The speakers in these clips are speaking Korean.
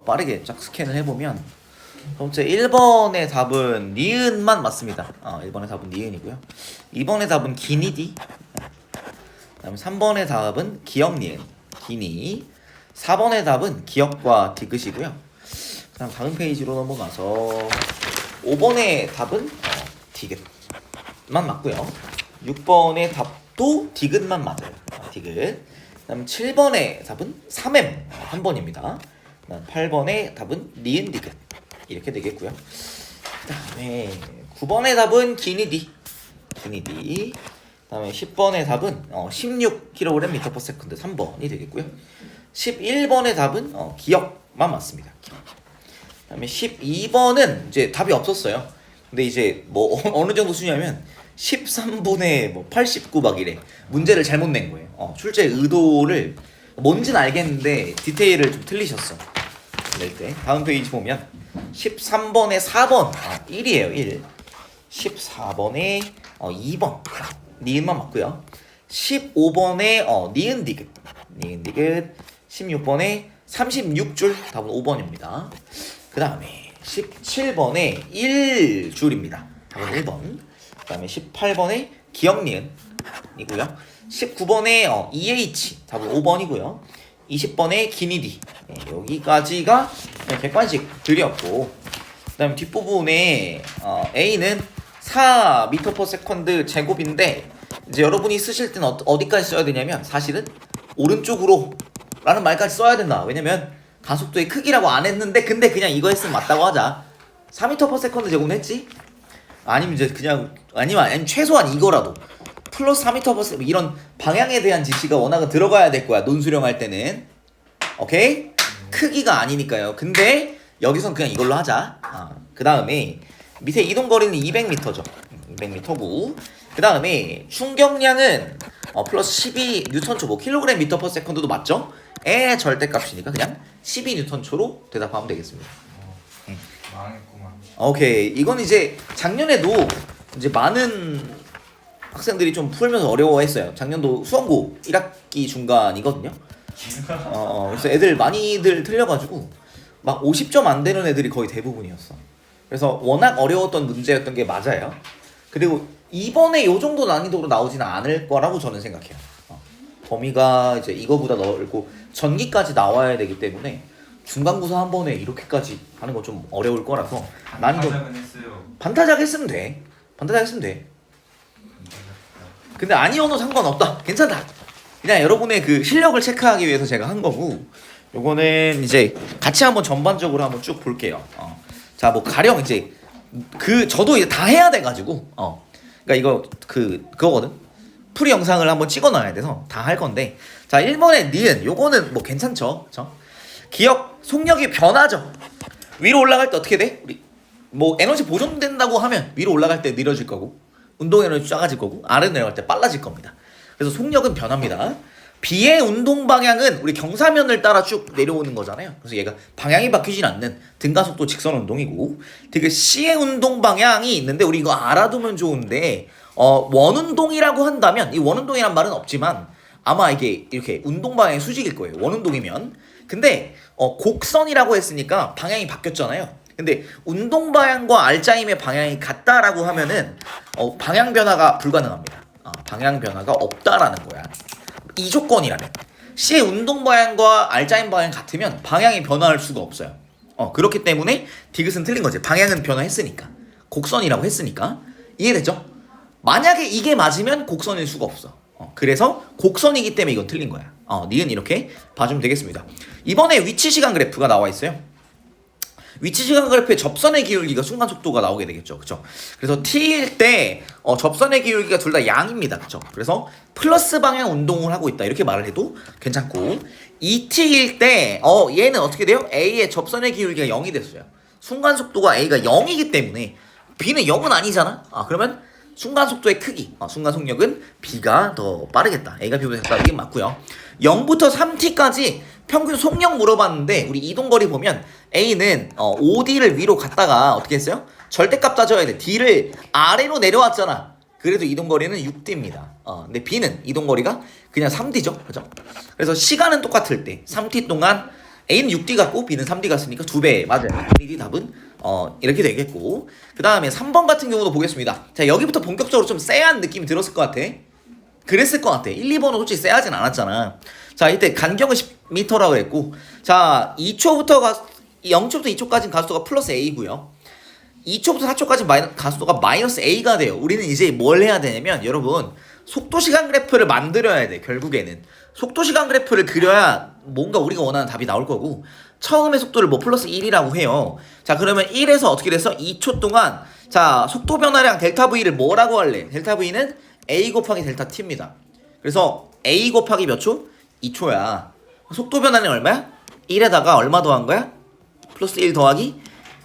빠르게 쫙 스캔을 해보면 번째 1번의 답은 니은만 맞습니다. 1번의 답은 니은이고요. 2번의 답은 기니디. 그다음에 3번의 답은 기역 니은 기니. 4번의 답은 기역과 디귿이고요. 그다음 다음 페이지로 넘어가서 5번의 답은 디귿만 맞고요. 6번의 답도 디귿만 맞아요. 디귿. 그다음 7번의 답은 3M 한 번입니다. 그다음 8번의 답은 니은 디귿 이렇게 되겠고요. 그다음에 9번의 답은 기니디. 그다음에 10번의 답은 16kg/s 3번이 되겠고요. 11번의 답은 기역만 맞습니다. 그다음에 12번은 이제 답이 없었어요. 근데 이제 뭐 어느 정도 수냐면 13분의 89 막 이래. 문제를 잘못 낸 거예요. 출제 의도를 뭔지는 알겠는데 디테일을 좀 틀리셨어. 낼 때. 다음 페이지 보면 13번에 4번 1이에요. 1. 14번에 2번 니은만 맞고요. 15번에 니은 디귿 16번에 36줄 답은 5번입니다. 그 다음에 17번에 1줄입니다. 답은 1번. 그 다음에 18번에 기역 니은이고요. 19번에 EH 답은 5번이고요. 20번에 기니디 여기까지가 객관식 들이었고, 그 다음에 뒷부분에 A는 4m/s 제곱인데 이제 여러분이 쓰실 때는 어디까지 써야 되냐면 사실은 오른쪽으로 라는 말까지 써야 된다. 왜냐면 가속도의 크기라고 안 했는데 근데 그냥 이거 했으면 맞다고 하자. 4m/s 제곱은 했지? 아니면 이제 그냥 아니면 최소한 이거라도 플러스 4m/s 이런 방향에 대한 지시가 워낙은 들어가야 될 거야. 논수령할 때는. 오케이? 크기가 아니니까요. 근데 여기선 그냥 이걸로 하자. 그 다음에 밑에 이동거리는 200m죠. 200m고 그 다음에 충격량은 플러스 12N초 뭐 kg/m/s도 맞죠? 의 절대값이니까 그냥 12N초로 대답하면 되겠습니다. 망했구만. 오케이. 이건 이제 작년에도 이제 많은 학생들이 좀 풀면서 어려워했어요. 작년도 수험고 1학기 중간이거든요. 그래서 애들 많이들 틀려가지고 막 50점 안 되는 애들이 거의 대부분이었어. 그래서 워낙 어려웠던 문제였던 게 맞아요. 그리고 이번에 요 정도 난이도로 나오지는 않을 거라고 저는 생각해요. 범위가 이제 이거보다 넓고 전기까지 나와야 되기 때문에 중간고사 한 번에 이렇게까지 하는 건 좀 어려울 거라서 난이도 반타작 했으면 돼. 근데 아니어도 상관없다. 괜찮다. 그냥 여러분의 그 실력을 체크하기 위해서 제가 한 거고, 요거는 이제 같이 한번 전반적으로 한번 쭉 볼게요. 자, 뭐 가령 이제 저도 이제 다 해야 돼가지고, 그러니까 이거 그거거든. 풀이 영상을 한번 찍어놔야 돼서 다 할 건데, 자 1번의 니은 요거는 뭐 괜찮죠, 그렇죠? 기억 속력이 변하죠. 위로 올라갈 때 어떻게 돼? 우리 뭐 에너지 보존된다고 하면 위로 올라갈 때 느려질 거고, 운동 에너지 작아질 거고, 아래로 내려갈 때 빨라질 겁니다. 그래서 속력은 변합니다. B의 운동 방향은 우리 경사면을 따라 쭉 내려오는 거잖아요. 그래서 얘가 방향이 바뀌진 않는 등가속도 직선 운동이고, 되게 C의 운동 방향이 있는데 우리 이거 알아두면 좋은데, 원운동이라고 한다면 이 원운동이란 말은 없지만 아마 이게 이렇게 운동 방향의 수직일 거예요. 원운동이면. 근데 곡선이라고 했으니까 방향이 바뀌었잖아요. 근데 운동 방향과 알짜임의 방향이 같다라고 하면은 방향 변화가 불가능합니다. 방향 변화가 없다라는 거야. 이 조건이라면 C의 운동 방향과 알짜임 방향 같으면 방향이 변화할 수가 없어요. 그렇기 때문에 디귿은 틀린 거지. 방향은 변화했으니까. 곡선이라고 했으니까. 이해됐죠? 만약에 이게 맞으면 곡선일 수가 없어. 그래서 곡선이기 때문에 이건 틀린 거야. 니은 이렇게 봐주면 되겠습니다. 이번에 위치 시간 그래프가 나와 있어요. 위치 시간 그래프에 접선의 기울기가 순간 속도가 나오게 되겠죠. 그쵸? 그래서 T일 때 접선의 기울기가 둘 다 양입니다. 그쵸? 그래서 플러스 방향 운동을 하고 있다. 이렇게 말을 해도 괜찮고, 2T일 때 얘는 어떻게 돼요? A의 접선의 기울기가 0이 됐어요. 순간 속도가 A가 0이기 때문에 B는 0은 아니잖아. 그러면 순간 속도의 크기, 순간 속력은 B가 더 빠르겠다. A가 B보다 더 빠르긴 맞고요. 0부터 3T까지 평균 속력 물어봤는데 우리 이동거리 보면 A는 5D를 위로 갔다가 어떻게 했어요? 절대값 따져야 돼. D를 아래로 내려왔잖아. 그래도 이동거리는 6D입니다. 근데 B는 이동거리가 그냥 3D죠. 그죠? 그래서 시간은 똑같을 때 3T 동안 A는 6D 같고 B는 3D 같으니까 2배 맞아요. 1이 답은 이렇게 되겠고, 그 다음에 3번 같은 경우도 보겠습니다. 자, 여기부터 본격적으로 좀 쎄한 느낌이 들었을 것 같아. 그랬을 것 같아. 1, 2번은 솔직히 쎄하진 않았잖아. 자, 이때 간격은 10m라고 했고, 자 0초부터 2초까지는 가속도가 플러스 A고요. 2초부터 4초까지 가속도가 마이너스 A가 돼요. 우리는 이제 뭘 해야 되냐면, 여러분 속도시간 그래프를 만들어야 돼. 결국에는 속도시간 그래프를 그려야 뭔가 우리가 원하는 답이 나올 거고, 처음에 속도를 뭐 플러스 1이라고 해요. 자, 그러면 1에서 어떻게 돼서 2초 동안, 자 속도 변화량 델타 V를 뭐라고 할래? 델타 V는 A 곱하기 델타 T입니다. 그래서 A 곱하기 몇 초? 2초야. 속도 변화량 얼마야? 1에다가 얼마 더한 거야? 플러스 1 더하기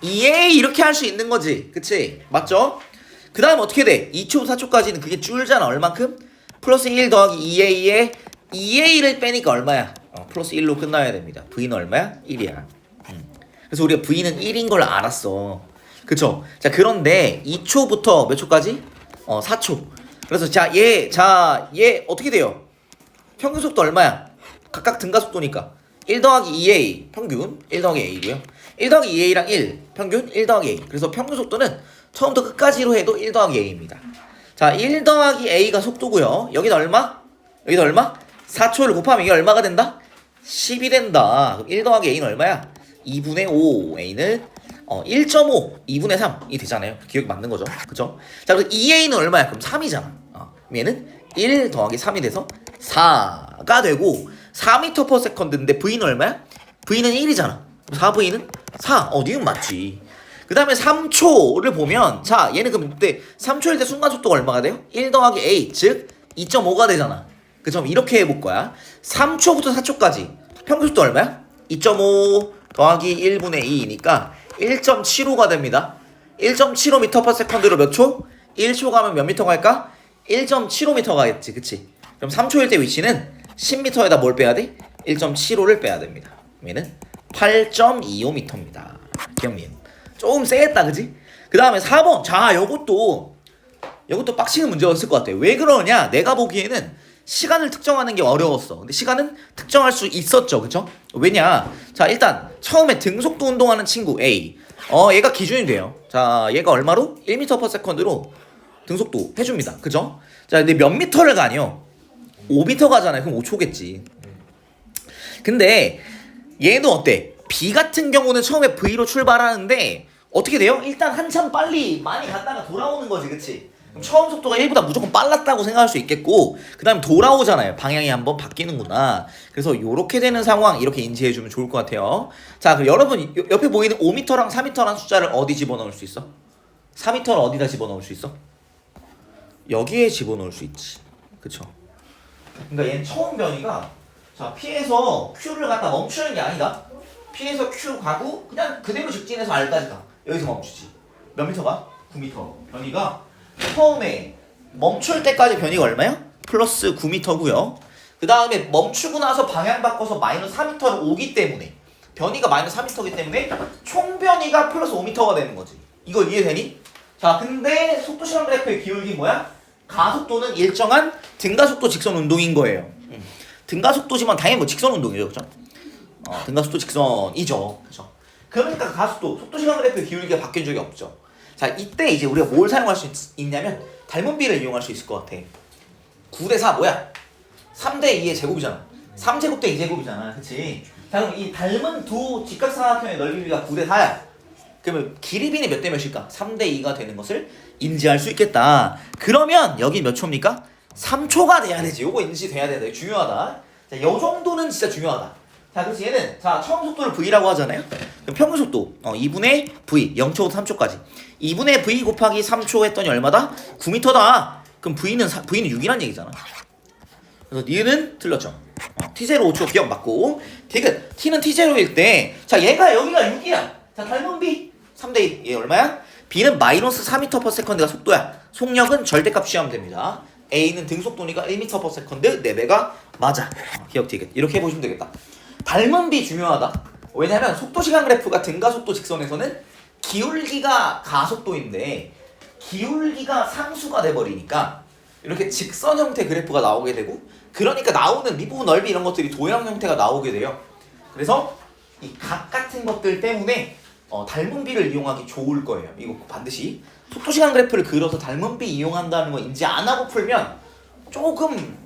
2A, 이렇게 할 수 있는 거지. 그치? 맞죠? 그 다음 어떻게 돼? 2초, 4초까지는 그게 줄잖아. 얼만큼? 플러스 1 더하기 2A에 2A를 빼니까 얼마야? 플러스 1로 끝나야 됩니다. V는 얼마야? 1이야. 그래서 우리가 V는 1인 걸 알았어. 그쵸? 자, 그런데 2초부터 몇 초까지? 4초. 그래서 얘 어떻게 돼요? 평균 속도 얼마야? 각각 등가 속도니까 1 더하기 2A 평균 1 더하기 A고요. 1 더하기 2A랑 1 평균 1 더하기 A. 그래서 평균 속도는 처음부터 끝까지로 해도 1 더하기 A입니다. 자, 1 더하기 A가 속도고요. 여기는 얼마? 여기는 얼마? 4초를 곱하면 이게 얼마가 된다? 10이 된다. 그럼 1 더하기 A는 얼마야? 2분의 5. A는 1.5 2분의 3이 되잖아요. 기억이 맞는 거죠. 그쵸? 자, 그래서 2A는 얼마야? 그럼 3이잖아. 얘는 1 더하기 3이 돼서 4가 되고, 4m/s인데 V는 얼마야? V는 1이잖아. 4V는 4. 니은 맞지. 그 다음에 3초를 보면, 자 얘는 그럼 이때 3초일 때 순간속도가 얼마가 돼요? 1 더하기 A, 즉 2.5가 되잖아. 그럼 이렇게 해볼 거야. 3초부터 4초까지 평균속도 얼마야? 2.5 더하기 1분의 2니까 1.75가 됩니다. 1.75m/s로 몇 초? 1초 가면 몇 미터 갈까? 1.75m 가겠지. 그치? 그럼 3초일 때 위치는 10m에다 뭘 빼야 돼? 1.75를 빼야 됩니다. 얘는 8.25m입니다. 기억님. 조금 세겠다, 그지? 그 다음에 4번. 자, 요것도 빡치는 문제였을 것 같아요. 왜 그러냐? 내가 보기에는 시간을 특정하는 게 어려웠어. 근데 시간은 특정할 수 있었죠. 그쵸? 왜냐? 자, 일단 처음에 등속도 운동하는 친구 A. 얘가 기준이 돼요. 자, 얘가 얼마로? 1m/s로 등속도 해줍니다. 그죠? 자, 근데 몇 미터를 가냐? 5m 가잖아요. 그럼 5초겠지. 근데 얘는 어때? B 같은 경우는 처음에 V로 출발하는데 어떻게 돼요? 일단 한참 빨리 많이 갔다가 돌아오는 거지. 그치? 그럼 처음 속도가 1보다 무조건 빨랐다고 생각할 수 있겠고, 그 다음에 돌아오잖아요. 방향이 한번 바뀌는구나. 그래서 요렇게 되는 상황 이렇게 인지해주면 좋을 것 같아요. 자, 그럼 여러분 옆에 보이는 5m랑 4m라는 숫자를 어디 집어넣을 수 있어? 4m를 어디다 집어넣을 수 있어? 여기에 집어넣을 수 있지. 그쵸? 그러니까 얘는 처음 변이가, 자, P에서 Q를 갖다 멈추는 게 아니다. P에서 Q 가고 그냥 그대로 직진해서 R까지 가. 여기서 멈추지. 몇 미터가? 9m. 변이가 처음에 멈출 때까지 변이가 얼마야? 플러스 9m고요. 그 다음에 멈추고 나서 방향 바꿔서 마이너스 4m로 오기 때문에, 변이가 마이너스 4m이기 때문에 총 변이가 플러스 5m가 되는 거지. 이거 이해되니? 자, 근데 속도시간 그래프의 기울기 뭐야? 가속도는 일정한 등가속도 직선 운동인 거예요. 등가속도지만 당연히 뭐 직선 운동이죠. 그죠? 등가속도 직선이죠. 그죠? 그러니까 가속도, 속도시간 그래프의 기울기가 바뀐 적이 없죠. 자, 이때 이제 우리가 뭘 사용할 수 있냐면 닮은 비를 이용할 수 있을 것 같아. 9대 4 뭐야? 3대 2의 제곱이잖아. 3제곱 대 2제곱이잖아. 그치? 자, 그럼 이 닮은 두 직각삼각형의 넓이가 9대 4야. 그러면 길이비는 몇 대 몇일까? 3대 2가 되는 것을 인지할 수 있겠다. 그러면 여기 몇 초입니까? 3초가 돼야 되지. 요거 인지돼야 된다. 이거 중요하다. 자, 요 정도는 진짜 중요하다. 자, 그래서 얘는, 자, 처음 속도를 V라고 하잖아요. 그럼 평균 속도 2분의 V 0초부터 3초까지 2분의 V 곱하기 3초 했더니 얼마다? 9m다. 그럼 V는 6이란 얘기잖아. 그래서 니은 틀렸죠. T0 5초 기억 맞고, 디귿 T는 T0일 때, 자, 얘가 여기가 6이야. 자, 닮은 B 3대 2. 얘 얼마야? B는 마이너스 4m/s가 속도야. 속력은 절대값 취하면 됩니다. A는 등속도니까 1m/s 4배가 맞아. 기억 디귿. 이렇게 해보시면 되겠다. 닮은 B 중요하다. 왜냐면 속도시간 그래프가 등가속도 직선에서는 기울기가 가속도인데 기울기가 상수가 돼버리니까 이렇게 직선 형태 그래프가 나오게 되고, 그러니까 나오는 미부 넓이 이런 것들이 도형 형태가 나오게 돼요. 그래서 이 각 같은 것들 때문에 닮은 비를 이용하기 좋을 거예요. 이거 반드시 속도시간 그래프를 그려서 닮은 비 이용한다는 거 인지 안 하고 풀면 조금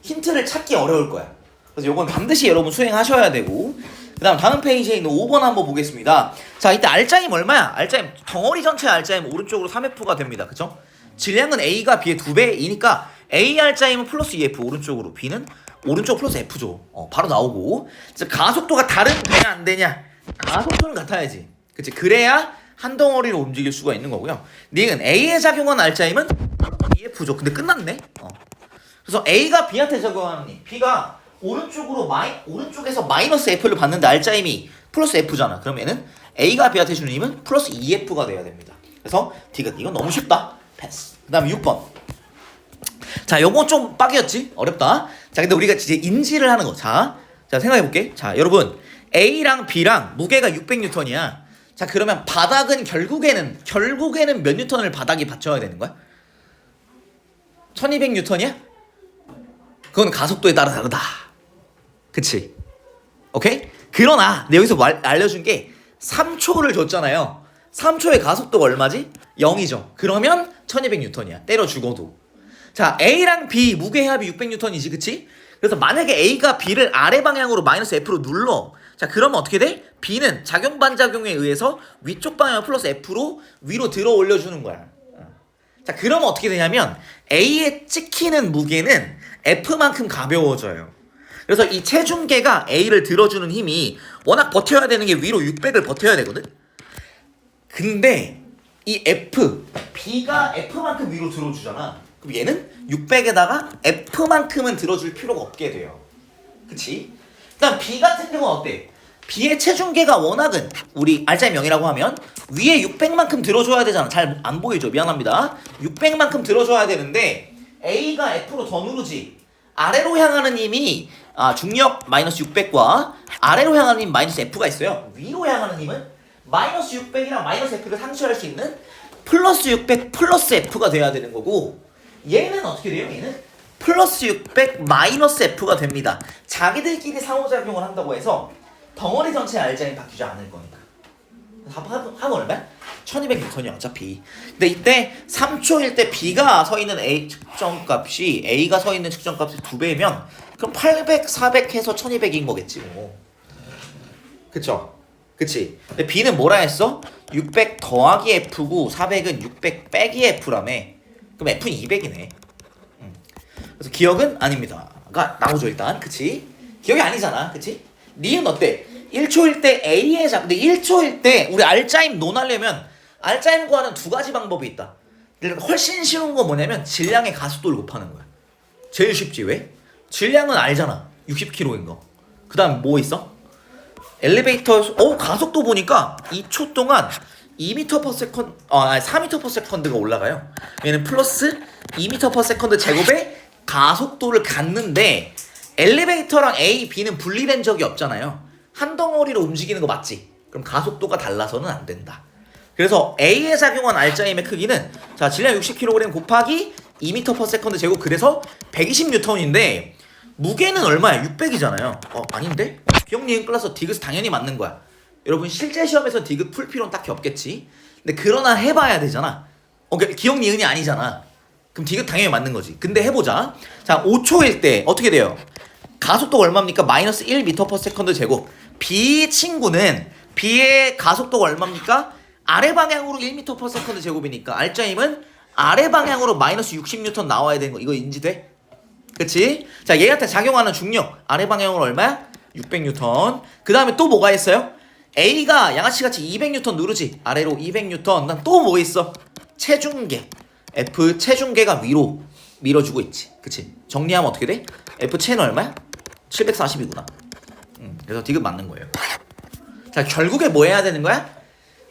힌트를 찾기 어려울 거야. 그래서 이건 반드시 여러분 수행하셔야 되고, 다음 페이지에 있는 5번 한번 보겠습니다. 자, 이때 알짜임 얼마야? 알짜임 덩어리 전체 알짜임 오른쪽으로 3F가 됩니다. 그쵸? 질량은 A가 B의 2배이니까 A 알짜임은 플러스 2F 오른쪽으로, B는 오른쪽 플러스 F죠. 바로 나오고. 자, 가속도가 되냐 안 되냐? 가속도는 같아야지. 그치? 그래야 한 덩어리로 움직일 수가 있는 거고요. 닉은 A에 작용한 알짜임은 2F죠. 근데 끝났네. 그래서 A가 B한테 작용하는 닉, B가 오른쪽에서 마이너스 F를 받는데 알짜임이 플러스 F잖아. 그럼 얘는 A가 B한테 주는 힘은 플러스 2F가 돼야 됩니다. 그래서 디귿, 이건 너무 쉽다. 패스. 그 다음에 6번. 자, 요거 좀 빡이었지? 어렵다. 자, 근데 우리가 이제 인지를 하는 거. 자, 생각해볼게. 자, 여러분, A랑 B랑 무게가 600N이야. 자, 그러면 바닥은 결국에는 몇 뉴턴을 바닥이 받쳐야 되는 거야? 1200N이야? 그건 가속도에 따라 다르다. 그치? 오케이? 그러나 내가 여기서 알려준 게 3초를 줬잖아요. 3초의 가속도가 얼마지? 0이죠. 그러면 1200N이야. 때려 죽어도. 자, A랑 B 무게 합이 600N이지, 그치? 그래서 만약에 A가 B를 아래 방향으로 마이너스 F로 눌러. 자, 그러면 어떻게 돼? B는 작용 반작용에 의해서 위쪽 방향 플러스 F로 위로 들어 올려주는 거야. 자, 그러면 어떻게 되냐면 A에 찍히는 무게는 F만큼 가벼워져요. 그래서 이 체중계가 A를 들어주는 힘이 워낙 버텨야 되는 게 위로 600을 버텨야 되거든. 근데 이 B가 F만큼 위로 들어주잖아. 그럼 얘는 600에다가 F만큼은 들어줄 필요가 없게 돼요. 그치? 일단 B 같은 경우는 어때? B의 체중계가 워낙은 우리 알짜임 0이라고 하면 위에 600만큼 들어줘야 되잖아. 잘 안 보이죠? 미안합니다. 600만큼 들어줘야 되는데 A가 F로 더 누르지. 아래로 향하는 힘이 중력 마이너스 600과 아래로 향하는 힘 마이너스 F가 있어요. 위로 향하는 힘은 마이너스 600이랑 마이너스 F를 상쇄할 수 있는 플러스 600 플러스 F가 돼야 되는 거고, 얘는 어떻게 돼요? 얘는 플러스 600 마이너스 F가 됩니다. 자기들끼리 상호작용을 한다고 해서 덩어리 전체 알짜임이 바뀌지 않을 거니까. 합은 얼마야? 1200N이야 어차피. 근데 이때 3초일 때 B가 서 있는 A 측정값이 A가 서 있는 측정값이 2배면 그럼 800, 400 해서 1200인 거겠지 뭐. 그쵸? 그치? 근데 B는 뭐라 했어? 600 더하기 F고 400은 600 빼기 F라며. 그럼 F는 200이네. 그래서 기억은 아닙니다가 나오죠 일단. 그치? 기억이 아니잖아. 그치? 니은 어때? 1초일 때 A에 근데 1초일 때 우리 알짜임 논하려면 알짜임 구하는 두 가지 방법이 있다. 훨씬 쉬운 건 뭐냐면 질량의 가속도를 곱하는 거야. 제일 쉽지. 왜? 질량은 알잖아. 60km인 거. 그 다음 뭐 있어? 엘리베이터 가속도 보니까 2초 동안 2m/s 4m/s가 올라가요. 얘는 플러스 2m/s 제곱의 가속도를 갖는데 엘리베이터랑 A, B는 분리된 적이 없잖아요. 한 덩어리로 움직이는 거 맞지? 그럼 가속도가 달라서는 안 된다. 그래서 A에 작용한 알짜임의 크기는 자 질량 60kg 곱하기 2m/s 제곱, 그래서 120N인데 무게는 얼마야? 600이잖아요. 아닌데? 기억 니은 클라스 디귿 당연히 맞는 거야. 여러분 실제 시험에서 디귿 풀 필요는 딱히 없겠지. 근데 그러나 해봐야 되잖아. 기억 니은이 아니잖아. 그럼 디귿 당연히 맞는 거지. 근데 해보자. 자 5초일 때 어떻게 돼요? 가속도가 얼마입니까? 마이너스 1m/s 제곱. B 친구는 B의 가속도가 얼마입니까? 아래 방향으로 1m/s 제곱이니까 알짜임은 아래 방향으로 마이너스 60N 나와야 되는 거. 이거 인지돼? 그치? 자 얘한테 작용하는 중력 아래 방향으로 얼마야? 600N. 그 다음에 또 뭐가 있어요? A가 양아치같이 200N 누르지. 아래로 200N. 난 또 뭐 있어? 체중계. F 체중계가 위로 밀어주고 있지. 그치? 정리하면 어떻게 돼? F 체는 얼마야? 740이구나. 그래서 디귿 맞는 거예요. 자 결국에 뭐 해야 되는 거야?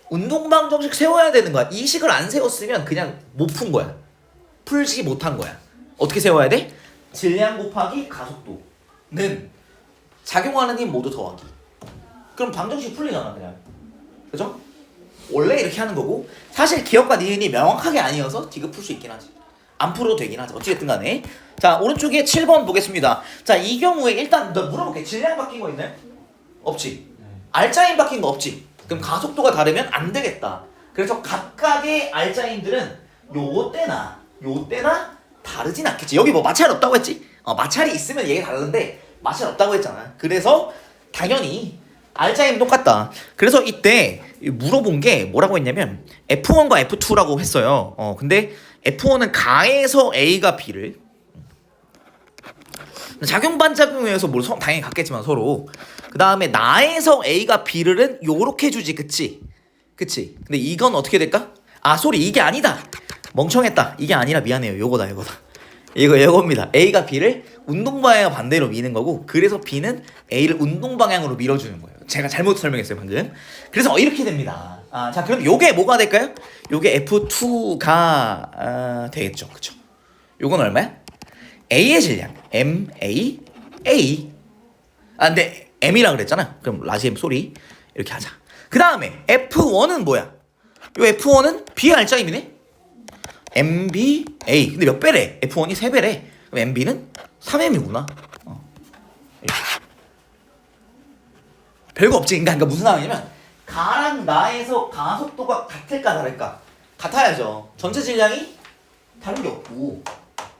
운동방 정식 세워야 되는 거야. 이 식을 안 세웠으면 그냥 못 푼 거야. 풀지 못한 거야. 어떻게 세워야 돼? 질량 곱하기 가속도는 작용하는 힘 모두 더하기. 그럼 방정식 풀리잖아 그냥. 그죠? 원래 이렇게 하는 거고, 사실 기억과 니은이 명확하게 아니어서 디귿 풀 수 있긴 하지. 안 풀어도 되긴 하지. 어찌됐든 간에. 자 오른쪽에 7번 보겠습니다. 자 이 경우에 일단 너 물어볼게. 질량 바뀐 거 있나요? 없지. R자임 박힌 거 없지. 그럼 가속도가 다르면 안 되겠다. 그래서 각각의 R자임들은 요때나 다르진 않겠지. 여기 뭐 마찰 없다고 했지? 마찰이 있으면 얘기가 다른데 마찰 없다고 했잖아. 그래서 당연히 R자임 똑같다. 그래서 이때 물어본 게 뭐라고 했냐면 F1과 F2라고 했어요. 근데 F1은 가에서 A가 B를 작용 반작용에 의해서 뭘 당연히 같겠지만 서로 그 다음에 나에서 A가 B를 요렇게 주지. 그치? 근데 이건 어떻게 될까? 소리 이게 아니다. 멍청했다. 이게 아니라 미안해요. 요거다. 이거입니다. A가 B를 운동방향 반대로 미는 거고 그래서 B는 A를 운동방향으로 밀어주는 거예요. 제가 잘못 설명했어요 방금. 그래서 이렇게 됩니다. 자 그럼 요게 뭐가 될까요? 요게 F2가 되겠죠. 그쵸? 요건 얼마야? A의 질량 MA A. 근데 M이라 그랬잖아. 그럼 라지 M 소리 이렇게 하자. 그 다음에 F1은 뭐야? 요 F1은 B의 R자임이네. MB A. 근데 몇 배래? F1이 3배래. 그럼 MB는 3M이구나. 별거 없지. 그러니까 무슨 상황이냐면 가랑 나에서 가속도가 같을까 다를까? 같아야죠. 전체 질량이 다른 게 없고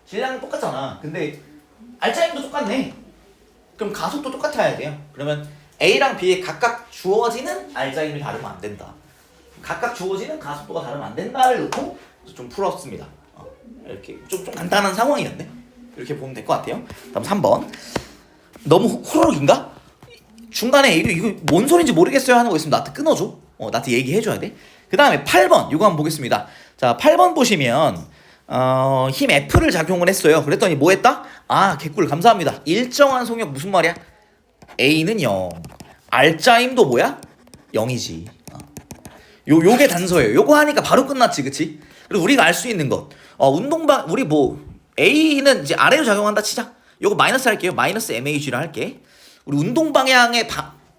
질량은 똑같잖아. 근데 R자임도 똑같네. 그럼 가속도 똑같아야 돼요. 그러면 A랑 B에 각각 주어지는 R자임이 다르면 안 된다. 각각 주어지는 가속도가 다르면 안 된다를 놓고 좀 풀었습니다. 이렇게 좀 간단한 상황이었네. 이렇게 보면 될 것 같아요. 다음 3번. 너무 호로록인가? 중간에 이거 뭔 소린지 모르겠어요 하는 거 있으면 나한테 끊어줘. 나한테 얘기해줘야 돼. 그 다음에 8번 이거 한번 보겠습니다. 자 8번 보시면 힘 F를 작용을 했어요. 그랬더니 뭐 했다? 개꿀 감사합니다. 일정한 속력 무슨 말이야? A는 0. R자임도 뭐야? 0이지. 요게 단서예요. 요거 하니까 바로 끝났지, 그치? 그리고 우리가 알 수 있는 것. 우리 뭐 A는 이제 아래로 작용한다 치자. 요거 마이너스 할게요. 마이너스 MAG라 할게. 우리 운동 방향의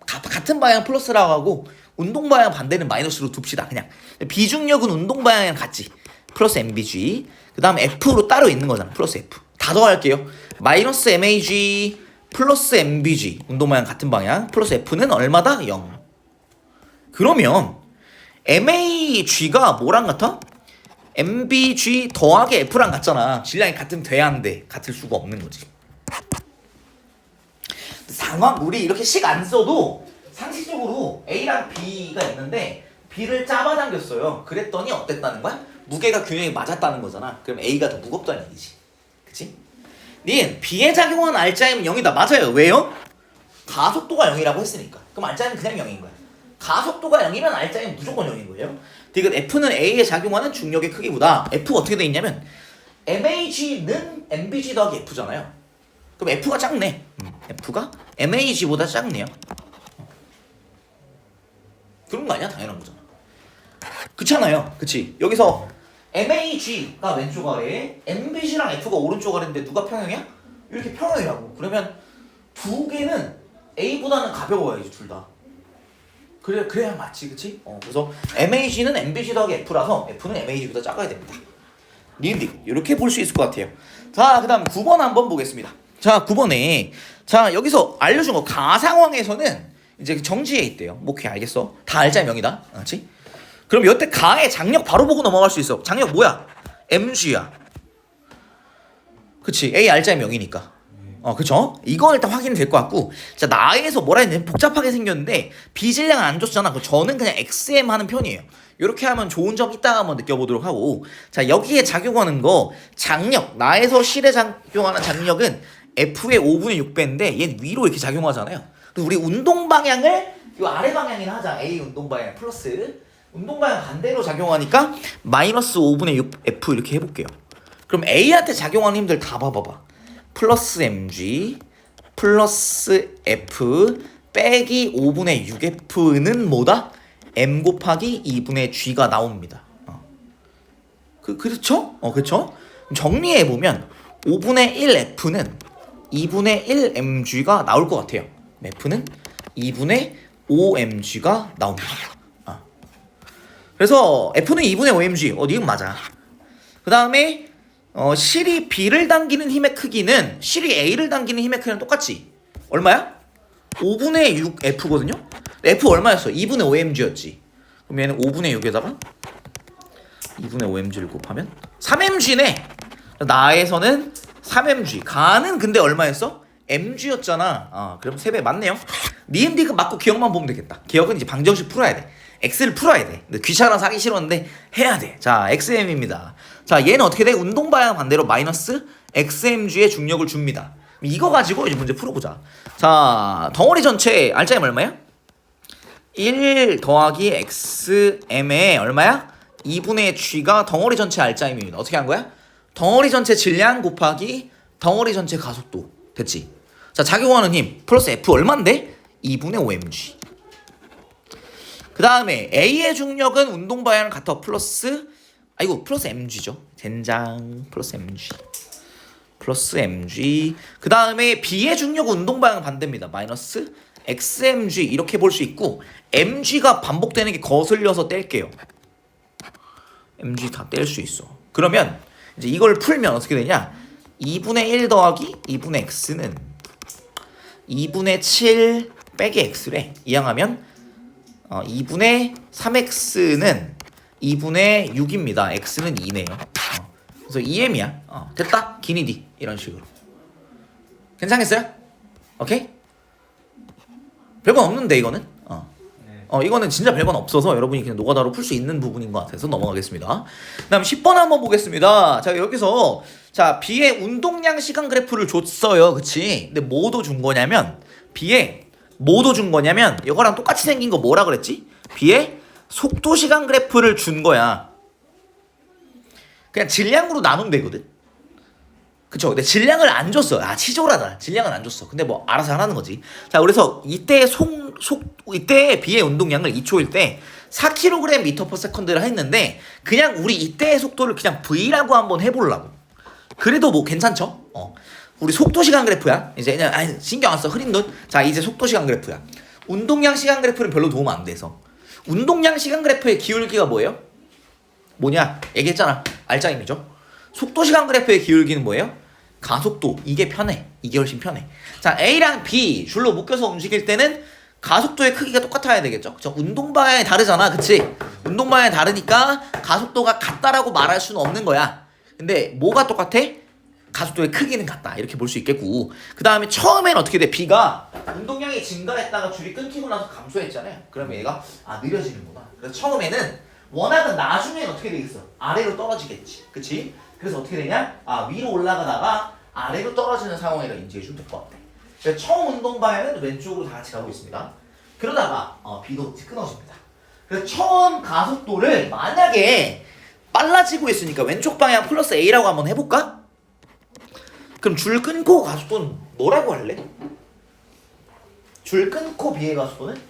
같은 방향 플러스라고 하고 운동 방향 반대는 마이너스로 둡시다. 그냥 비중력은 운동 방향이랑 같지. 플러스 MBG. 그 다음에 F로 따로 있는 거잖아. 플러스 F. 다 더할게요. 마이너스 MAG 플러스 MBG 운동 방향 같은 방향 플러스 F는 얼마다? 0. 그러면 MAG가 뭐랑 같아? MBG 더하기 F랑 같잖아. 질량이 같으면 돼야 하는데 같을 수가 없는 거지. 상황 우리 이렇게 식 안 써도 상식적으로 A랑 B가 있는데 B를 잡아당겼어요. 그랬더니 어땠다는 거야? 무게가 균형이 맞았다는 거잖아. 그럼 A가 더 무겁다는 얘기지. 그치? 닌 B에 작용한 R자임은 0이다. 맞아요. 왜요? 가속도가 0이라고 했으니까. 그럼 R자임은 그냥 0인 거야. 가속도가 0이면 R자임은 무조건 0인 거예요. 디귿 F는 A에 작용하는 중력의 크기보다 F가 어떻게 돼 있냐면 MAG는 MBG 더하기 F잖아요. 그럼 F가 작네. F가 MAG보다 작네요. 그런 거 아니야? 당연한 거잖아. 그렇잖아요. 그치? 여기서 MAG가 왼쪽 아래에 MBG랑 F가 오른쪽 아래인데 누가 평행이야? 이렇게 평행이라고. 그러면 두 개는 A보다는 가벼워야지 둘 다. 그래야 맞지, 그치? 그래서 MAG는 MBG 더하기 F라서 F는 MAG보다 작아야 됩니다. 니은디 이렇게 볼 수 있을 것 같아요. 자, 그 다음 9번 한번 보겠습니다. 자, 9번에 자 여기서 알려준 거 가상황에서는 이제 정지에 있대요. 오케이 알겠어. 다 알자 명이다. 그렇지? 그럼 여태 가의 장력 바로 보고 넘어갈 수 있어. 장력 뭐야? mg야. 그치? A 알자 명이니까. 그쵸? 이건 일단 확인이 될 것 같고. 자, 나에서 뭐라 했냐면 복잡하게 생겼는데 비질량 안 줬잖아. 저는 그냥 XM 하는 편이에요. 이렇게 하면 좋은 점 이따가 한번 느껴보도록 하고. 자, 여기에 작용하는 거 장력. 나에서 실에 작용하는 장력은 F의 5분의 6배인데 얘는 위로 이렇게 작용하잖아요. 그래서 우리 운동 방향을 이 아래 방향이나 하자. A 운동 방향 플러스 운동 방향 반대로 작용하니까 마이너스 5분의 6 F 이렇게 해볼게요. 그럼 A한테 작용하는 힘들 다 봐봐봐. 플러스 mg 플러스 f 빼기 5분의 6f는 뭐다? m 곱하기 2분의 g가 나옵니다. 그렇죠? 그렇죠? 정리해보면 5분의 1f는 2분의 1mg가 나올 것 같아요. f는 2분의 5mg가 나옵니다. 그래서 f는 2분의 5mg. 이건 맞아. 그 다음에 실이 B를 당기는 힘의 크기는 실이 A를 당기는 힘의 크기는 똑같지? 얼마야? 5분의 6 F거든요. F 얼마였어? 2분의 5mg였지. 그럼 얘는 5분의 6에다가 2분의 5mg를 곱하면 3mg네. 나에서는 3mg. 가는 근데 얼마였어? mg였잖아. 그럼 3배 맞네요. 니은디귿 맞고 기억만 보면 되겠다. 기억은 이제 방정식 풀어야 돼. x를 풀어야 돼. 근데 귀찮아서 하기 싫었는데 해야 돼. 자, xm입니다. 자, 얘는 어떻게 돼? 운동 방향 반대로 마이너스 xmg의 중력을 줍니다. 이거 가지고 이제 문제 풀어보자. 자, 덩어리 전체 알짜임 얼마야? 1 더하기 xm의 얼마야? 2분의 g가 덩어리 전체 알짜임입니다. 어떻게 한 거야? 덩어리 전체 질량 곱하기 덩어리 전체 가속도. 됐지? 자, 작용하는 힘 플러스 F 얼만데? 2분의 5mg. 그 다음에 A의 중력은 운동 방향 같아 플러스 플러스 mg죠. 젠장 플러스 mg. 플러스 mg. 그 다음에 B의 중력은 운동 방향 반대입니다. 마이너스 xmg 이렇게 볼 수 있고 mg가 반복되는 게 거슬려서 뗄게요. mg 다 뗄 수 있어. 그러면 이제 이걸 풀면 어떻게 되냐? 2분의 1 더하기 2분의 x는 2분의 7 빼기 x래. 이항하면 2분의 3x는 2분의 6입니다. x는 2네요. 그래서 2m이야. 됐다. 기니디 이런 식으로. 괜찮겠어요? 오케이? 별건 없는데 이거는. 이거는 진짜 별건 없어서 여러분이 그냥 노가다로 풀 수 있는 부분인 것 같아서 넘어가겠습니다. 그 다음 10번 한번 보겠습니다. 자, 여기서 자 B의 운동량 시간 그래프를 줬어요. 그치? 근데 뭐도 준 거냐면 B의 뭐도 준 거냐면 이거랑 똑같이 생긴 거 뭐라 그랬지? B의 속도 시간 그래프를 준 거야. 그냥 질량으로 나누면 되거든. 그쵸? 근데 질량을 안 줬어. 치졸하다. 질량을 안 줬어. 근데 뭐 알아서 하라는 거지. 자, 그래서 이때 이때 B의 운동량을 2초일 때 4kg/s를 했는데 그냥 우리 이때의 속도를 그냥 V라고 한번 해보려고. 그래도 뭐 괜찮죠? 우리 속도 시간 그래프야. 이제 그냥 신경 안 써. 흐린 눈. 자, 이제 속도 시간 그래프야. 운동량 시간 그래프는 별로 도움 안 돼서. 운동량 시간 그래프의 기울기가 뭐예요? 뭐냐? 얘기했잖아. 알짜임이죠. 속도 시간 그래프의 기울기는 뭐예요? 가속도. 이게 편해. 이게 훨씬 편해. 자, A랑 B 줄로 묶여서 움직일 때는 가속도의 크기가 똑같아야 되겠죠? 그쵸? 운동 방향이 다르잖아. 그치? 운동 방향이 다르니까 가속도가 같다라고 말할 수는 없는 거야. 근데 뭐가 똑같아? 가속도의 크기는 같다. 이렇게 볼 수 있겠고. 그 다음에 처음엔 어떻게 돼? B가 운동량이 증가했다가 줄이 끊기고 나서 감소했잖아요. 그러면 얘가 느려지는구나. 그래서 처음에는 워낙은 나중에는 어떻게 되겠어? 아래로 떨어지겠지. 그치? 그래서 어떻게 되냐? 위로 올라가다가 아래로 떨어지는 상황이라 인지해주면 될 것 같아. 그래서 처음 운동 방향은 왼쪽으로 다 같이 가고 있습니다. 그러다가 B도 끊어집니다. 그래서 처음 가속도를 만약에 빨라지고 있으니까 왼쪽 방향 플러스 A라고 한번 해볼까? 그럼 줄 끊고 가속도는 뭐라고 할래? 줄 끊고 B의 가속도는?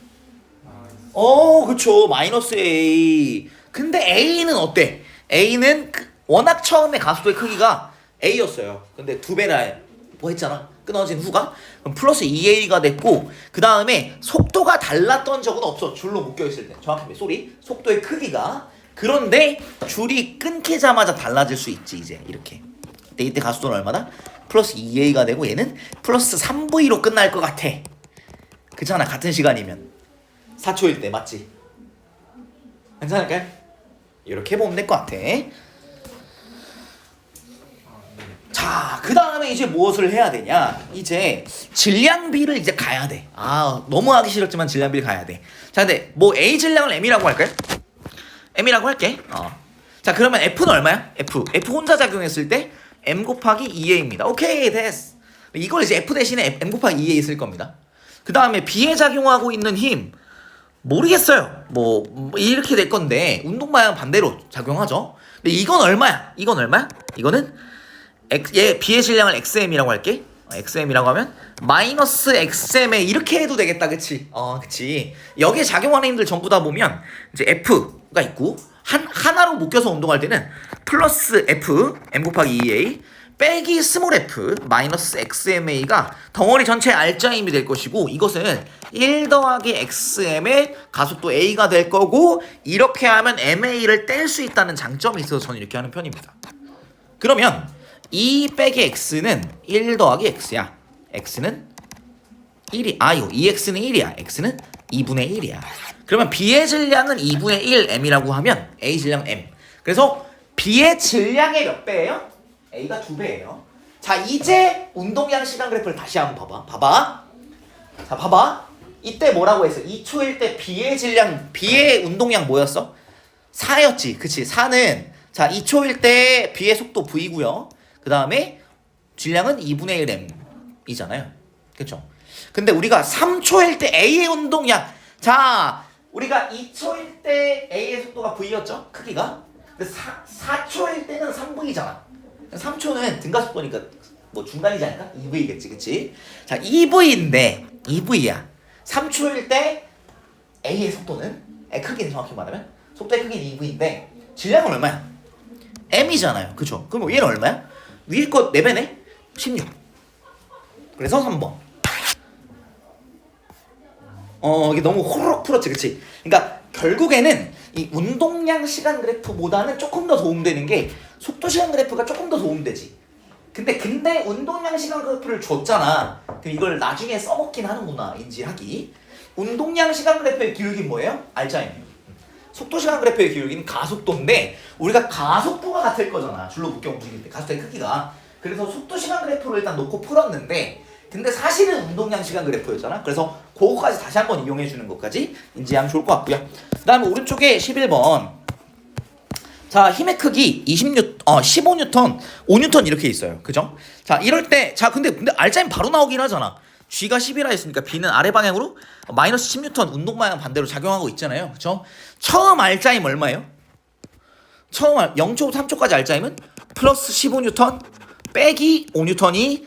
그쵸. 마이너스 A. 근데 A는 어때? A는 워낙 처음에 가속도의 크기가 A였어요. 근데 2배나 뭐 했잖아. 끊어진 후가. 그럼 플러스 2A가 됐고 그 다음에 속도가 달랐던 적은 없어. 줄로 묶여있을 때. 정확히 속도의 크기가. 그런데 줄이 끊기자마자 달라질 수 있지. 이제 이렇게. 근데 이때 가속도는 얼마다? 플러스 2A가 되고 얘는 플러스 3V로 끝날 것 같아. 그렇잖아. 같은 시간이면 4초일 때 맞지? 괜찮을까요? 이렇게 해보면 될 것 같아. 자, 그 다음에 이제 무엇을 해야 되냐? 이제 질량비를 이제 가야 돼. 너무 하기 싫었지만 질량비를 가야 돼. 자, 근데 뭐 A 질량을 M이라고 할까요? M이라고 할게. 자, 그러면 F는 얼마야? F 혼자 작용했을 때 M 곱하기 2A입니다. 오케이, 됐어. 이걸 이제 F 대신에 M 곱하기 2A 쓸 겁니다. 그 다음에 B에 작용하고 있는 힘 모르겠어요. 뭐 이렇게 될 건데 운동 방향 반대로 작용하죠. 근데 이건 얼마야? 이거는 얘 B의 질량을 XM이라고 할게. XM이라고 하면 마이너스 XM에 이렇게 해도 되겠다. 그치? 그치. 여기에 작용하는 힘들 전부 다 보면 이제 F가 있고 하나로 묶여서 운동할 때는 플러스 F M 곱하기 2A 빼기 스몰 f 마이너스 xma가 덩어리 전체 알짜 힘이 될 것이고 이것은 1 더하기 xm의 가속도 a가 될 거고 이렇게 하면 ma를 뗄 수 있다는 장점이 있어서 저는 이렇게 하는 편입니다. 그러면 2 빼기 x는 1 더하기 x야. x는 1이 아이고 EX는 1이야. X는 2분의 1이야. 그러면 B의 질량은 2분의 1 M이라고 하면 A 질량 M. 그래서 B의 질량의 몇 배예요? A가 2배예요. 자, 이제 운동량 시간 그래프를 다시 한번 봐봐. 자, 봐봐. 이때 뭐라고 했어? 2초일 때 B의 질량, B의 운동량 뭐였어? 4였지. 그치? 4는 자, 2초일 때 B의 속도 V고요. 그 다음에 질량은 2분의 1 M이잖아요. 그쵸? 근데 우리가 3초일 때 A의 운동량. 자, 우리가 2초일 때 A의 속도가 V였죠? 크기가. 근데 4초일 때는 3V잖아. 3초는 등가속도니까 뭐 중간이지 않을까? 2V겠지, 그치? 자, 2V야. 3초일 때 A의 속도는, 크기는 정확히 말하면 속도의 크기는 2V인데 질량은 얼마야? M이잖아요, 그쵸? 그럼 얘는 얼마야? 위에 거 4배네? 16. 그래서 3번. 이게 너무 호로록 풀었지, 그치? 그러니까 결국에는 이 운동량 시간 그래프보다는 조금 더 도움되는 게 속도 시간 그래프가 조금 더 도움되지. 근데 운동량 시간 그래프를 줬잖아. 그럼 이걸 나중에 써먹긴 하는구나, 인지하기. 운동량 시간 그래프의 기울기는 뭐예요? 알자임이에요. 속도 시간 그래프의 기울기는 가속도인데 우리가 가속도가 같을 거잖아. 줄로 묶여 움직일 때 가속도의 크기가. 그래서 속도 시간 그래프를 일단 놓고 풀었는데 근데 사실은 운동량 시간 그래프였잖아. 그래서 그거까지 다시 한번 이용해 주는 것까지 인지하면 좋을 것 같고요. 그 다음에 오른쪽에 11번. 자, 힘의 크기 15N, 5N 이렇게 있어요. 그죠? 자, 이럴 때, 자, 근데 알짜임 바로 나오긴 하잖아. G가 10이라 했으니까 B는 아래 방향으로 마이너스 10N 운동 방향 반대로 작용하고 있잖아요. 그죠? 처음 알짜임 얼마예요? 처음 0초부터 3초까지 알짜임은 플러스 15N 빼기 5N이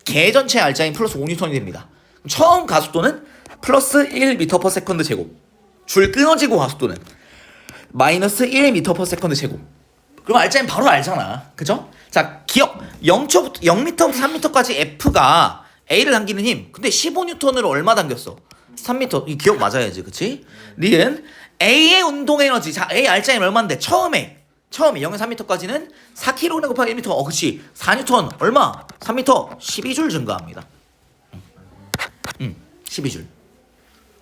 개 전체 알짜임 플러스 5N이 됩니다. 처음 가속도는 플러스 1m/s 제곱. 줄 끊어지고 가속도는 마이너스 1m/s 제곱. 그럼 알짜임 바로 알잖아. 그죠? 자, 기억. 0m 부터 3m까지 F가 A를 당기는 힘. 근데 15N을 얼마 당겼어? 3m. 이 기억 맞아야지. 그치? 니은 A의 운동 에너지. 자, A 알짜임 얼마인데? 처음에 0에서 3m까지는 4kg 곱하기 1m. 그치? 4N 얼마? 3m 12줄 증가합니다. 12줄.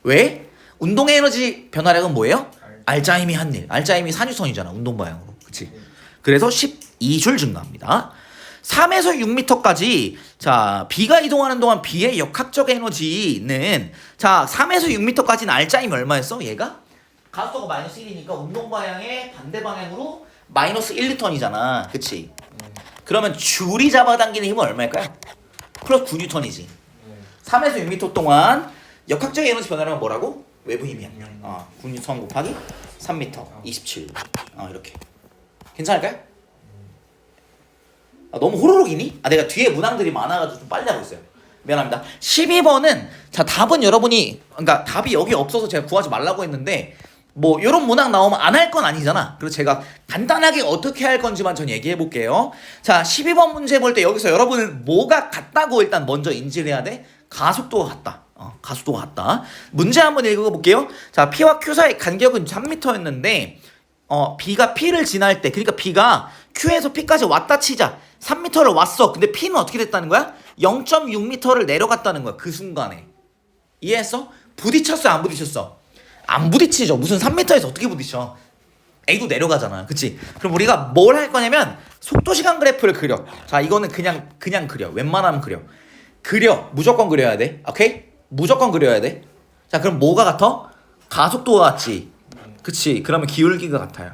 왜? 운동의 에너지 변화량은 뭐예요? 알짜임이 한 일. 알짜임이 4N이잖아. 운동 방향으로. 그치? 그래서 12줄 증가합니다. 3에서 6m까지 자, B가 이동하는 동안 B의 역학적 에너지는 자, 3에서 6m까지는 알짜임이 얼마였어? 얘가? 가속도가 마이너스 1이니까 운동 방향의 반대 방향으로 마이너스 1N이잖아. 그치? 그러면 줄이 잡아당기는 힘은 얼마일까요? 플러스 9N이지. 3에서 6m 동안 역학적 에너지 변화량은 뭐라고? 외부 힘이야. 9N 곱하기 3m 27. 이렇게. 괜찮을까요? 너무 호로록이니? 내가 뒤에 문항들이 많아가지고 좀 빨리 하고 있어요. 미안합니다. 12번은 자, 답은 여러분이 그러니까 답이 여기 없어서 제가 구하지 말라고 했는데 뭐 이런 문항 나오면 안 할 건 아니잖아. 그래서 제가 간단하게 어떻게 할 건지만 전 얘기해 볼게요. 자, 12번 문제 볼 때 여기서 여러분은 뭐가 같다고 일단 먼저 인지를 해야 돼. 가속도가 같다. 가속도가 같다. 문제 한번 읽어볼게요. 자, P와 Q 사이 간격은 3m였는데 B가 P를 지날 때, 그러니까 B가 Q에서 P까지 왔다 치자. 3m를 왔어. 근데 P는 어떻게 됐다는 거야? 0.6m를 내려갔다는 거야. 그 순간에. 이해했어? 부딪혔어, 안 부딪혔어? 안 부딪히죠. 무슨 3m에서 어떻게 부딪혀? A도 내려가잖아. 그치? 그럼 우리가 뭘 할 거냐면 속도시간 그래프를 그려. 자, 이거는 그냥 그려. 웬만하면 그려. 무조건 그려야 돼. 오케이? 무조건 그려야 돼. 자, 그럼 뭐가 같아? 가속도가 같지. 그치? 그러면 기울기가 같아요.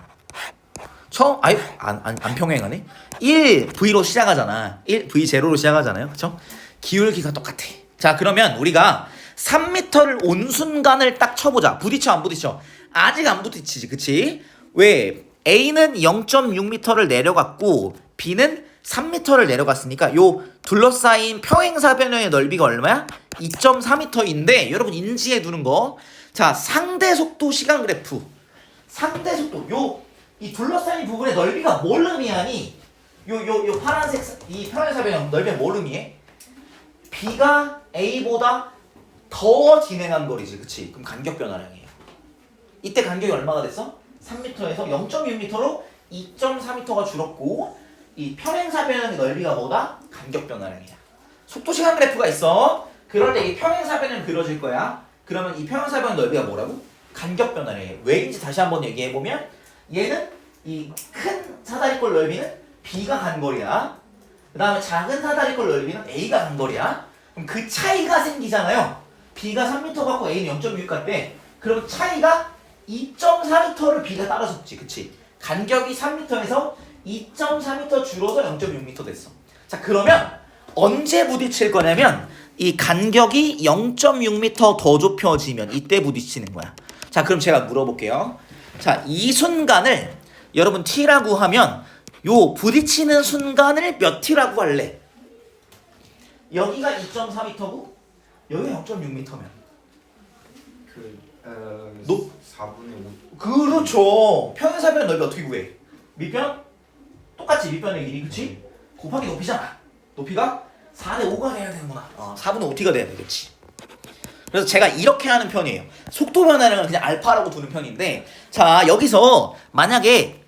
처음 안 평행하네. 1V로 시작하잖아. 1V0로 시작하잖아요. 그쵸? 기울기가 똑같아. 자, 그러면 우리가 3m를 온 순간을 딱 쳐보자. 부딪혀 안 부딪혀? 아직 안 부딪히지. 그치? 왜? A는 0.6m를 내려갔고 B는 3m를 내려갔으니까 요 둘러싸인 평행사변형의 넓이가 얼마야? 2.4m인데 여러분 인지해 두는 거. 자, 상대 속도 시간 그래프. 상대 속도 이 둘러싸인 부분의 넓이가 뭘 의미하니? 요 파란색 이 평행사변형 넓이가 뭘 의미해? B가 A보다 더 진행한 거리지. 그치? 그럼 간격 변화량이에요. 이때 간격이 얼마가 됐어? 3m에서 0.6m로 2.4m가 줄었고 이 평행사변형의 넓이가 뭐다? 간격 변화량이야. 속도 시간 그래프가 있어. 그럴 때 이 평행사변은 그려질 거야. 그러면 이 평행사변 넓이가 뭐라고? 간격 변화래. 왜인지 다시 한번 얘기해 보면 얘는 이 큰 사다리꼴 넓이는 B가 간 거리야. 그 다음에 작은 사다리꼴 넓이는 A가 간 거리야. 그럼 그 차이가 생기잖아요. B가 3m 갖고 A는 0.6 같대. 그럼 차이가 2.4m를 B가 따라줬지. 그치? 간격이 3m에서 2.4m 줄어서 0.6m 됐어. 자, 그러면 언제 부딪힐 거냐면 이 간격이 0.6m 더 좁혀지면 이때 부딪히는 거야. 자, 그럼 제가 물어볼게요. 자, 이 순간을 여러분 t라고 하면 요 부딪히는 순간을 몇 t라고 할래? 여기가 2.4m고 여기가 0.6m면 노- 4분의 5. 그렇죠. 평행사변 넓이 어떻게 구해? 밑변? 똑같지. 밑변의 길이. 그치? 곱하기 높이잖아. 높이가 4대 5가 돼야 되는구나. 4분의 5t가 돼야 되겠지. 그래서 제가 이렇게 하는 편이에요. 속도 변화량을 그냥 알파라고 두는 편인데, 자, 여기서 만약에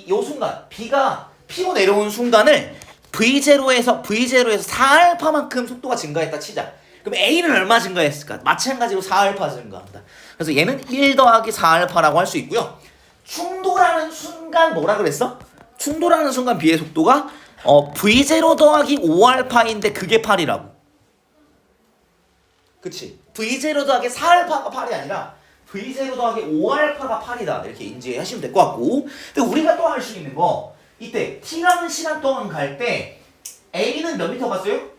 요 순간 B가 P로 내려온 순간을 V0에서 4알파만큼 속도가 증가했다 치자. 그럼 A는 얼마 증가했을까? 마찬가지로 4알파 증가한다. 그래서 얘는 1 더하기 4알파라고 할 수 있고요. 충돌하는 순간 뭐라 그랬어? 충돌하는 순간 B의 속도가 V0 더하기 5알파인데 그게 8이라고. 그치? V0 더하기 4알파가 8이 아니라 V0 더하기 5알파가 8이다. 이렇게 인지하시면 될 것 같고. 근데 우리가 또 할 수 있는 거, 이때 T라는 시간 동안 갈 때 A는 몇 미터 갔어요?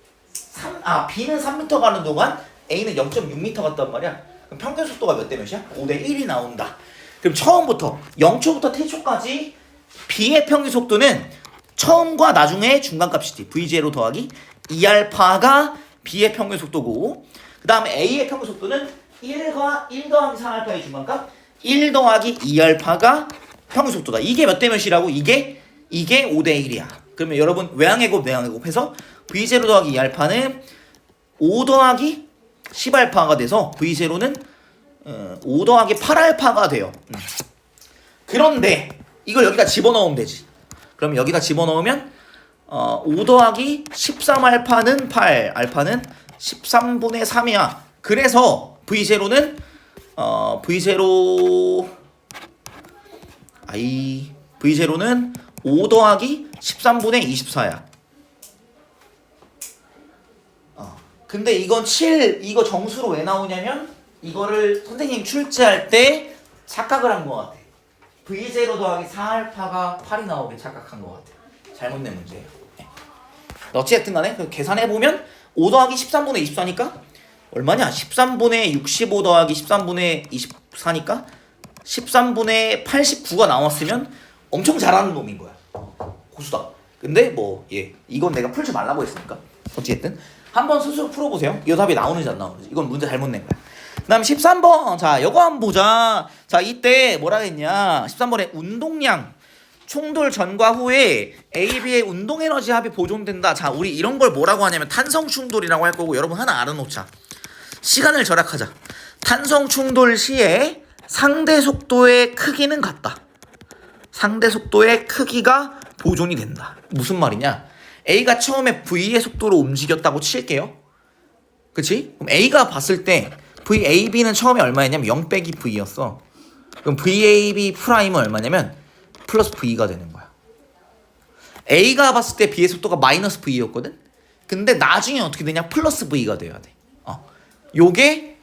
B는 3m 가는 동안 A는 0.6m 갔단 말이야. 그럼 평균 속도가 몇 대 몇이야? 5대 1이 나온다. 그럼 처음부터 0초부터 t초까지 B의 평균 속도는 처음과 나중에 중간값이지. V0 더하기 2알파가 B의 평균 속도고, 그 다음에 A의 평균 속도는 1 더하기 4알파의 중간값 1 더하기 2알파가 평균 속도다. 이게 몇 대 몇이라고? 이게 5대 1이야. 그러면 여러분 외항의 곱 해서 V0 더하기 2알파는 5 더하기 10알파가 돼서 V0는 5 더하기 8알파가 돼요. 그런데 이걸 여기다 집어넣으면 되지. 그럼 여기다 집어넣으면 5 더하기 13알파는 8, 알파는 13분의 3이야. 그래서 V0는 V0는 5 더하기 13분의 24야. 근데 이건 7, 이거 정수로 왜 나오냐면 이거를 선생님 출제할 때 착각을 한 것 같아. V0 더하기 4알파가 8이 나오게 착각한 것 같아. 잘못된 문제예요. 어찌됐든 간에 계산해보면 5 더하기 13분의 24니까 얼마냐? 13분의 65 더하기 13분의 24니까 13분의 89가 나왔으면 엄청 잘하는 놈인 거야. 고수다. 근데 이건 내가 풀지 말라고 했으니까 어찌됐든 한번 스스로 풀어보세요. 이 답이 나오는지 안 나오는지. 이건 문제 잘못 낸 거야. 그 다음 13번. 자, 이거 한번 보자. 자, 이때 뭐라 했냐. 13번에 운동량. 충돌 전과 후에 A, B의 운동 에너지 합이 보존된다. 자, 우리 이런 걸 뭐라고 하냐면 탄성 충돌이라고 할 거고, 여러분 하나 알아놓자. 시간을 절약하자. 탄성 충돌 시에 상대 속도의 크기는 같다. 상대 속도의 크기가 보존이 된다. 무슨 말이냐? A가 처음에 V의 속도로 움직였다고 칠게요. 그치? 그럼 A가 봤을 때 VAB는 처음에 얼마였냐면 0 빼기 V였어. 그럼 VAB 프라임은 얼마냐면 플러스 V가 되는 거야. A가 봤을 때 B의 속도가 마이너스 V였거든? 근데 나중에 어떻게 되냐? 플러스 V가 돼야 돼. 요게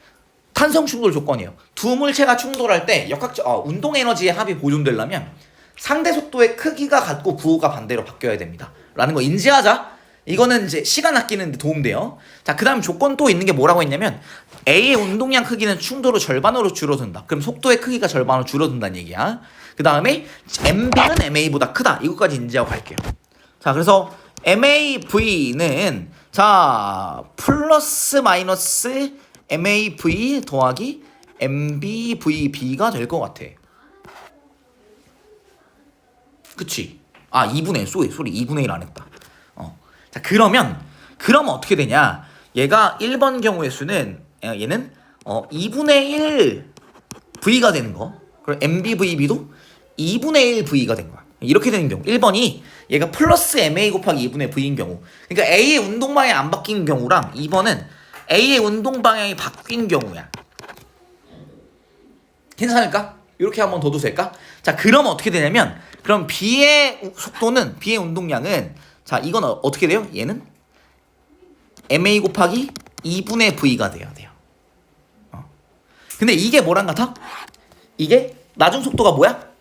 탄성 충돌 조건이에요. 두 물체가 충돌할 때 운동 에너지의 합이 보존되려면 상대 속도의 크기가 같고 부호가 반대로 바뀌어야 됩니다. 라는 거 인지하자. 이거는 이제 시간 아끼는 데 도움돼요. 자, 그 다음 조건 또 있는 게 뭐라고 했냐면 A의 운동량 크기는 충돌 후 절반으로 줄어든다. 그럼 속도의 크기가 절반으로 줄어든다는 얘기야. 그 다음에 MB는 MA보다 크다. 이것까지 인지하고 갈게요. 자, 그래서 MAV는 자 플러스 마이너스 MAV 더하기 MBVB가 될 것 같아. 그치? 2분의 2분의 1 안 했다. 자, 그럼 어떻게 되냐? 얘가 1번 경우의 수는 얘는 2분의 1 V가 되는 거. 그리고 MBVB도 2분의 1 V가 된 거야. 이렇게 되는 경우 1번이 얘가 플러스 MA 곱하기 2분의 V인 경우, 그러니까 A의 운동량이 안 바뀐 경우랑 2번은 A의 운동 방향이 바뀐 경우야. 괜찮을까? 이렇게 한번 더 둬도 될까? 자, 그럼 어떻게 되냐면, 그럼 B의 속도는, B의 운동량은, 자, 이건 어떻게 돼요? 얘는 MA 곱하기 2분의 V가 돼야 돼요. 근데 이게 뭐랑 같아? 이게 나중 속도가 뭐야?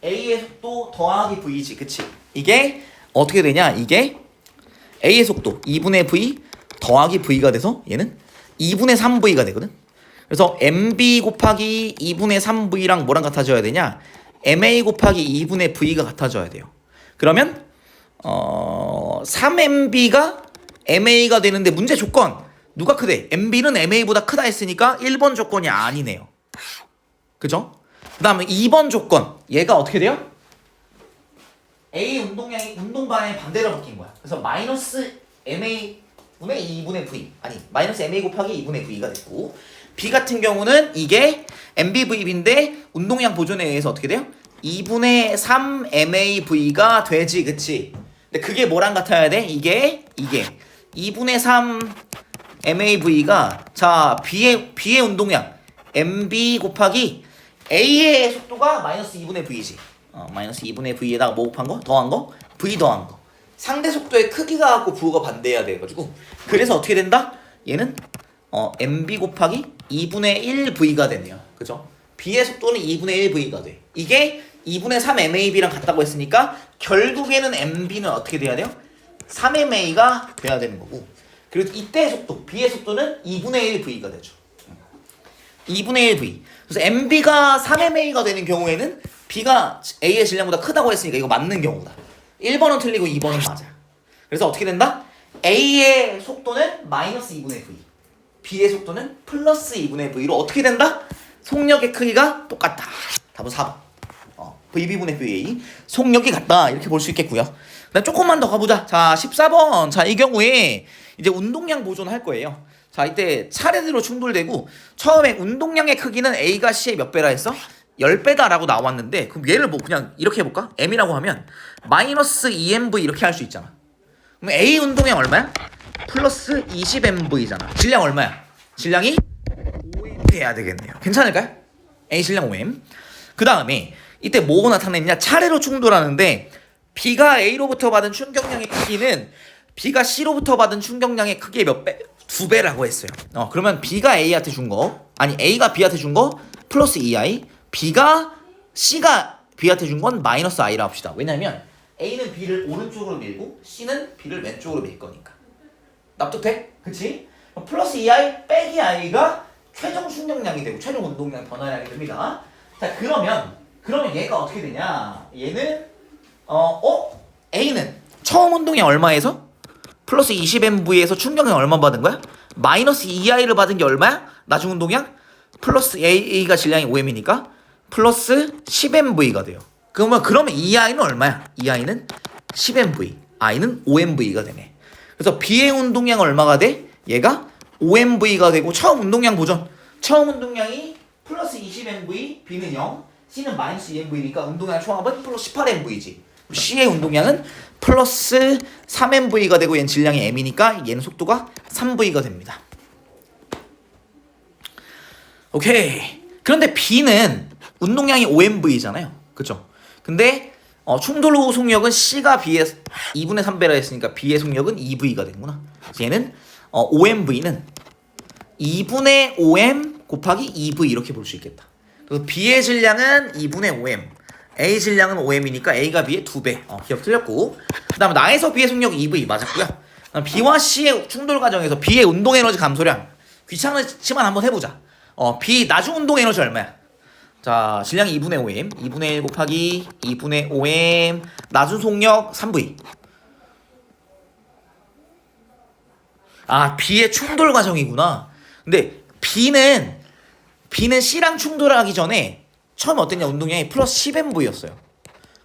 A의 속도 더하기 V지, 그치? 이게 어떻게 되냐? 이게 A의 속도 2분의 V 더하기 V가 돼서 얘는 2분의 3V가 되거든? 그래서 MB 곱하기 2분의 3V랑 뭐랑 같아져야 되냐? MA 곱하기 2분의 V가 같아져야 돼요. 그러면 3MB가 MA가 되는데 문제 조건 누가 크대? MB는 MA보다 크다 했으니까 1번 조건이 아니네요. 그죠? 그 다음에 2번 조건 얘가 어떻게 돼요? A 운동량이 운동 방향이 반대로 바뀐 거야. 그래서 마이너스 MA 분의 2분의 V 아니 마이너스 MA 곱하기 2분의 V가 됐고 B 같은 경우는 이게 MBV인데 운동량 보존에 의해서 어떻게 돼요? 2분의 3 MAV가 되지, 그치? 근데 그게 뭐랑 같아야 돼? 이게 2분의 3 MAV가 자 B의 운동량 MB 곱하기 A의 속도가 마이너스 2분의 V지. 마이너스 2분의 V에다가 뭐 곱한 거? 더한 거? V 더한 거. 상대 속도의 크기가 갖고 부호가 반대해야 돼가지고 그래서 어떻게 된다? 얘는 MB 곱하기 2분의 1V가 되네요. 그죠? B의 속도는 2분의 1V가 돼. 이게 2분의 3 MAB랑 같다고 했으니까 결국에는 MB는 어떻게 돼야 돼요? 3MA가 돼야 되는 거고 그리고 이때의 속도, B의 속도는 2분의 1V가 되죠. 2분의 1V. 그래서 MB가 3MA가 되는 경우에는 B가 A의 질량보다 크다고 했으니까 이거 맞는 경우다. 1번은 틀리고 2번은 맞아. 그래서 어떻게 된다? A의 속도는 마이너스 2분의 V. B의 속도는 플러스 2분의 V로 어떻게 된다? 속력의 크기가 똑같다. 답은 4번. VB분의 VA. 속력이 같다. 이렇게 볼 수 있겠고요. 그다음 조금만 더 가보자. 자, 14번. 자, 이 경우에 이제 운동량 보존할 거예요. 자, 이때 차례대로 충돌되고 처음에 운동량의 크기는 A가 C의 몇 배라 했어? 10배다라고 나왔는데 그럼 얘를 뭐 그냥 이렇게 해볼까? M이라고 하면 마이너스 2MV 이렇게 할 수 있잖아. 그럼 A 운동량 얼마야? 플러스 20MV잖아. 질량 얼마야? 질량이 5M 해야 되겠네요. 괜찮을까요? A 질량 5M. 그 다음에 이때 뭐가 나타냈냐? 차례로 충돌하는데 B가 A로부터 받은 충격량의 크기는 B가 C로부터 받은 충격량의 크기의 몇 배? 2배라고 했어요. 그러면 B가 A한테 준 거, 아니 A가 B한테 준 거 플러스 2i, B가 C가 B한테 준 건 마이너스 i라 합시다. 왜냐면 A는 B를 오른쪽으로 밀고 C는 B를 왼쪽으로 밀 거니까. 납득돼? 그치? 플러스 2i 빼기 i가 최종 충격량이 되고 최종 운동량 변화량이 됩니다. 자, 그러면 얘가 어떻게 되냐? 얘는 A는 처음 운동량 얼마에서? 플러스 20MV에서 충격량 얼마 받은 거야? 마이너스 2i를 받은 게 얼마야? 나중 운동량? 플러스 A가 질량이 5m이니까 플러스 10MV가 돼요. 그러면 2i는 얼마야? 2i는 10MV, i는 5MV가 되네. 그래서 B의 운동량은 얼마가 돼? 얘가 5MV가 되고 처음 운동량 보존. 처음 운동량이 플러스 20MV, B는 0, C는 마이너스 2MV니까 운동량 총합은 플러스 18MV지. C의 운동량은 플러스 3MV가 되고 얘는 질량이 M이니까 얘는 속도가 3V가 됩니다. 오케이. 그런데 B는 운동량이 5MV잖아요. 그쵸? 근데 충돌 후 속력은 C가 B의 2분의 3배라 했으니까 B의 속력은 2V가 되는구나. 그래서 얘는 5MV는 2분의 5M 곱하기 2V 이렇게 볼 수 있겠다. 그래서 B의 질량은 2분의 5M, A 질량은 5M이니까 A가 B의 2배. 기억 틀렸고. 그 다음에 나에서 B의 속력 2V 맞았고요. B와 C의 충돌 과정에서 B의 운동 에너지 감소량 귀찮지만 한번 해보자. B 나중 운동 에너지 얼마야? 자, 질량이 2분의 5M, 2분의 1 곱하기 2분의 5M, 나중 속력 3V. B의 충돌 과정이구나. 근데 B는 C랑 충돌하기 전에 처음에 어땠냐? 운동량이 플러스 10MV였어요.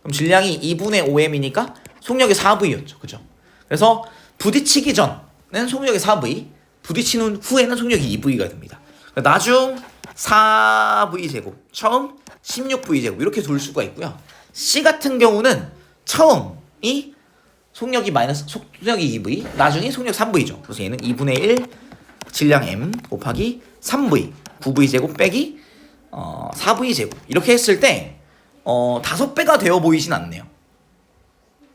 그럼 질량이 2분의 5M이니까 속력이 4V였죠. 그죠? 그래서 부딪히기 전은 속력이 4V, 부딪히는 후에는 속력이 2V가 됩니다. 나중 4V 제곱, 처음 16V 제곱 이렇게 둘 수가 있고요. C 같은 경우는 처음이 속력이 마이너스 속력이 2V, 나중에 속력 3V죠. 그래서 얘는 2분의 1 질량 M 곱하기 3V 9V 제곱 빼기 4V 제곱 이렇게 했을 때 5배가 되어 보이진 않네요.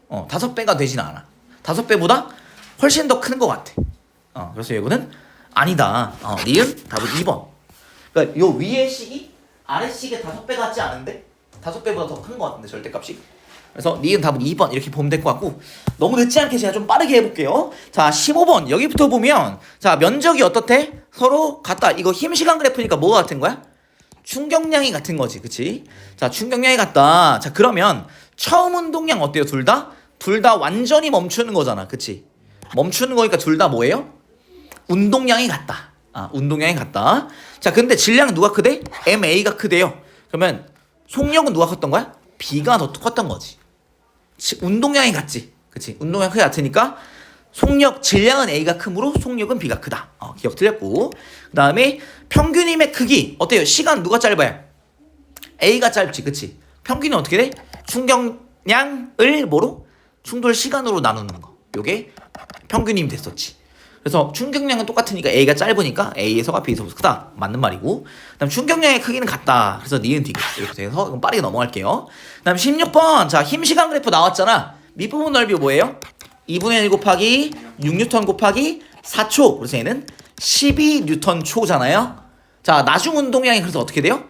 5배가 되진 않아. 5배보다 훨씬 더 큰 것 같아. 그래서 이거는 아니다. 니은 답은 2번. 그러니까 요 위의 식이 아래 식의 5배 같지 않은데 5배보다 더 큰 것 같은데 절대값이. 그래서 니은 답은 2번 이렇게 보면 될 것 같고, 너무 늦지 않게 제가 좀 빠르게 해볼게요. 자 15번 여기부터 보면 자 면적이 어떻대? 서로 같다. 이거 힘 시간 그래프니까 뭐가 같은 거야? 충격량이 같은 거지, 그치? 자 충격량이 같다. 자 그러면 처음 운동량 어때요? 둘 다 완전히 멈추는 거잖아, 그치? 멈추는 거니까 둘 다 뭐예요? 운동량이 같다. 운동량이 같다. 자 근데 질량은 누가 크대? MA가 크대요. 그러면 속력은 누가 컸던 거야? B가 더 컸던 거지. 운동량이 같지, 그치? 운동량이 크게 같으니까 속력, 질량은 A가 크므로 속력은 B가 크다. 기억 틀렸고. 그 다음에 평균 힘의 크기 어때요? 시간 누가 짧아요? A가 짧지, 그치? 평균이 어떻게 돼? 충격량을 뭐로? 충돌 시간으로 나누는 거. 요게 평균 힘 됐었지. 그래서 충격량은 똑같으니까 A가 짧으니까 A에서가 B에서보다 크다. 맞는 말이고. 그 다음 충격량의 크기는 같다. 그래서 니은 디귿. 이렇게 돼서 이건 빠르게 넘어갈게요. 그 다음 16번. 자, 힘 시간 그래프 나왔잖아. 밑부분 넓이 뭐예요? 2분의 1 곱하기 6뉴턴 곱하기 4초. 그래서 얘는 12뉴턴 초잖아요. 자, 나중 운동량이 그래서 어떻게 돼요?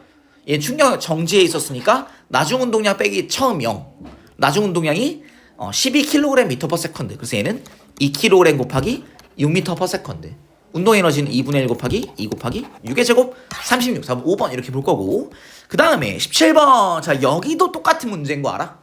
얘 충격 정지에 있었으니까 나중 운동량 빼기 처음 0. 나중 운동량이 12kg/s. 그래서 얘는 2kg 곱하기 6m/s. 운동 에너지는 2분의 1 곱하기 2 곱하기 6의 제곱 36. 4번 5번 이렇게 볼 거고. 그 다음에 17번. 자 여기도 똑같은 문제인 거 알아?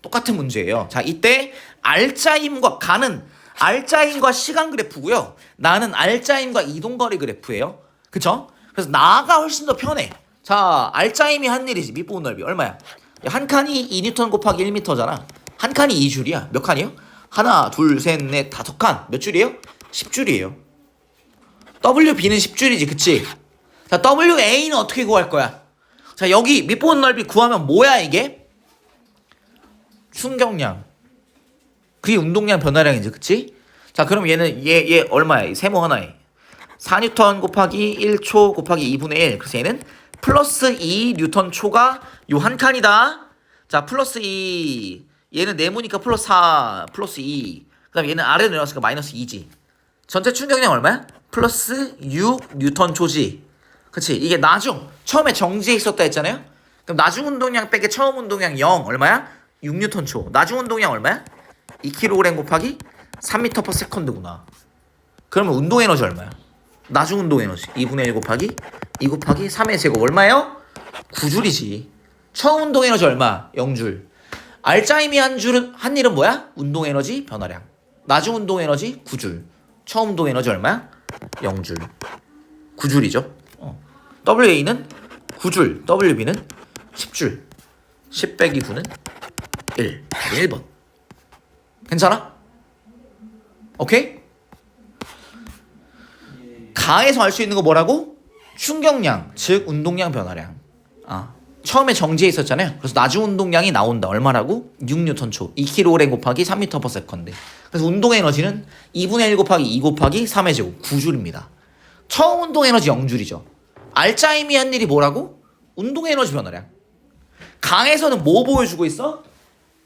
똑같은 문제예요. 자 이때 알짜힘과 가는 알짜힘과 시간 그래프고요. 나는 알짜힘과 이동거리 그래프예요. 그쵸? 그래서 나가 훨씬 더 편해. 자 알짜힘이 한 일이지. 밑부분 넓이 얼마야? 한 칸이 2뉴턴 곱하기 1m잖아. 한 칸이 2줄이야. 몇 칸이요? 하나, 둘, 셋, 넷, 5칸. 몇 줄이에요? 10줄이에요. WB는 10줄이지, 그치? 자, WA는 어떻게 구할 거야? 자, 여기 밑부분 넓이 구하면 뭐야, 이게? 충격량. 그게 운동량 변화량이지, 그치? 자, 그럼 얘 얼마야? 세모 하나에. 4뉴턴 곱하기 1초 곱하기 2분의 1. 그래서 얘는 플러스 2뉴턴 초가 요 한 칸이다. 자, 플러스 2. 얘는 네모니까 플러스 4, 플러스 2. 그 다음에 얘는 아래로 내려왔으니까 마이너스 2지. 전체 충격량 얼마야? 플러스 6 뉴턴 초지. 그치? 이게 나중. 처음에 정지에 있었다 했잖아요? 그럼 나중 운동량 빼기 처음 운동량 0. 얼마야? 6 뉴턴 초. 나중 운동량 얼마야? 2kg 곱하기 3m/s구나. 그러면 운동 에너지 얼마야? 나중 운동 에너지. 2분의 1 곱하기 2 곱하기 3의 제곱 얼마예요? 9줄이지. 처음 운동 에너지 얼마? 0줄. 알짜힘이 한 일은 뭐야? 운동 에너지 변화량. 나중 운동 에너지 9줄. 처음 운동 에너지 얼마야? 0줄. 9줄이죠. WA는 9줄. WB는 10줄. 10 빼기 9는 1. 1번. 괜찮아? 오케이? 가에서 알 수 있는 거 뭐라고? 충격량, 즉 운동량 변화량. 처음에 정지해 있었잖아요. 그래서 나중 운동량이 나온다. 얼마라고? 6뉴턴 초. 2kg 곱하기 3m/s. 그래서 운동 에너지는 2분의 1 곱하기 2 곱하기 3의 제곱 9줄입니다. 처음 운동 에너지 0줄이죠. 알짜힘이 한 일이 뭐라고? 운동 에너지 변화량. 강에서는 뭐 보여주고 있어?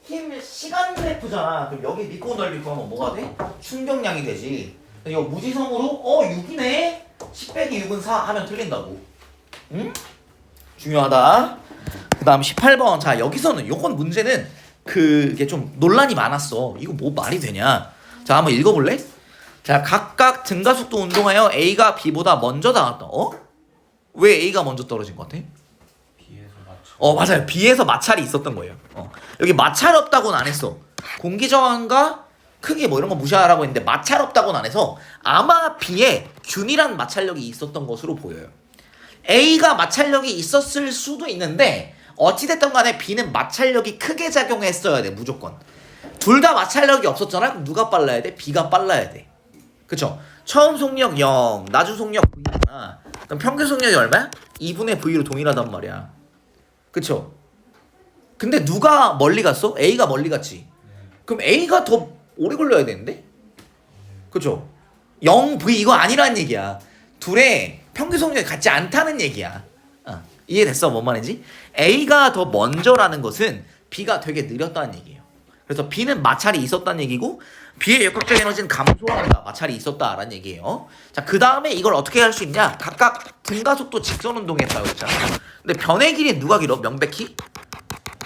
힘 시간 그래프잖아. 그럼 여기 밑고 넓이 구하면 뭐가 돼? 충격량이 되지. 이거 무지성으로 6이네. 10 빼기 6은 4 하면 틀린다고. 응? 중요하다. 그 다음 18번. 자 여기서는 요건 문제는 그게 좀 논란이 많았어. 이거 뭐 말이 되냐. 자 한번 읽어볼래? 자 각각 등가속도 운동하여 A가 B보다 먼저 나왔다. 왜 A가 먼저 떨어진 것 같아? B에서 맞춰. 맞아요. B에서 마찰이 있었던 거예요. 여기 마찰 없다고는 안 했어. 공기 저항과 크기 뭐 이런 거 무시하라고 했는데 마찰 없다고는 안 해서 아마 B에 균일한 마찰력이 있었던 것으로 보여요. A가 마찰력이 있었을 수도 있는데 어찌됐든 간에 B는 마찰력이 크게 작용했어야 돼. 무조건. 둘 다 마찰력이 없었잖아. 그럼 누가 빨라야 돼? B가 빨라야 돼. 그쵸? 처음 속력 0, 나중 속력 V잖아. 그럼 평균 속력이 얼마야? 2분의 V로 동일하단 말이야. 그쵸? 근데 누가 멀리 갔어? A가 멀리 갔지. 그럼 A가 더 오래 걸려야 되는데? 그죠? 0V 이거 아니라는 얘기야. 둘의 평균 속력이 같지 않다는 얘기야. 이해됐어? 뭔 말인지? A가 더 먼저라는 것은 B가 되게 느렸다는 얘기예요. 그래서 B는 마찰이 있었다는 얘기고 B의 역학적 에너지는 감소한다. 마찰이 있었다라는 얘기예요. 자, 그 다음에 이걸 어떻게 할 수 있냐? 각각 등가속도 직선 운동했다고 했잖아. 근데 변의 길이 누가 길어? 명백히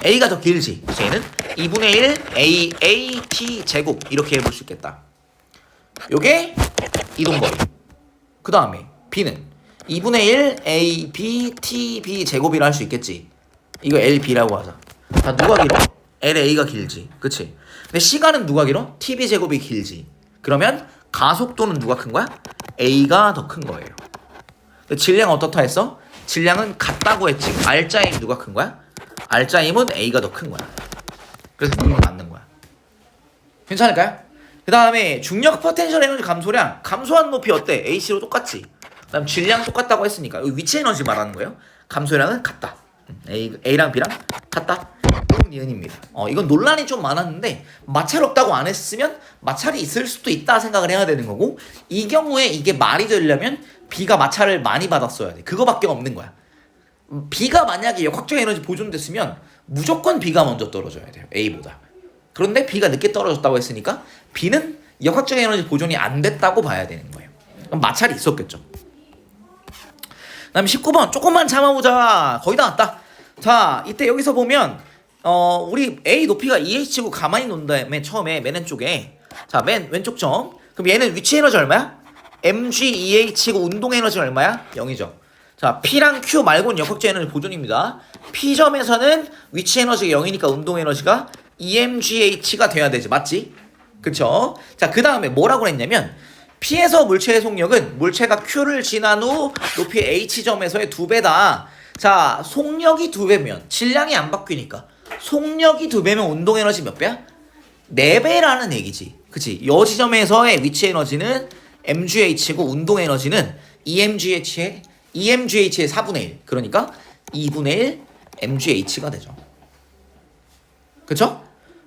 A가 더 길지. 얘는 2분의 1 A T 제곱 이렇게 해볼 수 있겠다. 요게 이동거리. 그 다음에 B는 2분의 1 A B T B 제곱이라 할 수 있겠지. 이거 L B라고 하자. 자, 누가 길어? L A가 길지. 그치? 근데 시간은 누가 길어? T B 제곱이 길지. 그러면 가속도는 누가 큰 거야? A가 더 큰 거예요. 근데 질량 어떻다 했어? 질량은 같다고 했지. R자임 누가 큰 거야? R자임은 A가 더 큰 거야. 그래서 이건 맞는 거야. 괜찮을까요? 그 다음에 중력 포텐셜 에너지 감소량 감소한 높이 어때? AC로 똑같지. 그 다음 질량 똑같다고 했으니까 여기 위치 에너지 말하는 거예요. 감소량은 같다. A랑 B랑 같다. 이건 니은입니다. 이건 논란이 좀 많았는데 마찰 없다고 안 했으면 마찰이 있을 수도 있다 생각을 해야 되는 거고 이 경우에 이게 말이 되려면 B가 마찰을 많이 받았어야 돼. 그거밖에 없는 거야. B가 만약에 역학적 에너지 보존됐으면 무조건 B가 먼저 떨어져야 돼요. A보다. 그런데 B가 늦게 떨어졌다고 했으니까 B는 역학적 에너지 보존이 안 됐다고 봐야 되는 거예요. 그럼 마찰이 있었겠죠. 그다음 19번 조금만 참아보자. 거의 다 왔다. 자, 이때 여기서 보면 우리 A 높이가 2h고 가만히 놓은 다음에 처음에 맨 왼쪽에 자, 맨 왼쪽 점. 그럼 얘는 위치 에너지 얼마야? mg 2h고 운동 에너지 얼마야? 0이죠. 자, P랑 Q 말고는 역학적 에너지 보존입니다. P점에서는 위치 에너지가 0이니까 운동 에너지가 EMGH가 돼야 되지. 맞지? 그쵸? 자, 그 다음에 뭐라고 했냐면 P에서 물체의 속력은 물체가 Q를 지난 후 높이 H점에서의 2배다. 자, 속력이 2배면 질량이 안 바뀌니까 속력이 2배면 운동 에너지 몇 배야? 4배라는 얘기지. 그치? 여 지점에서의 위치 에너지는 MGH고 운동 에너지는 EMGH의 4분의 1. 그러니까 2분의 1 MGH가 되죠. 그쵸?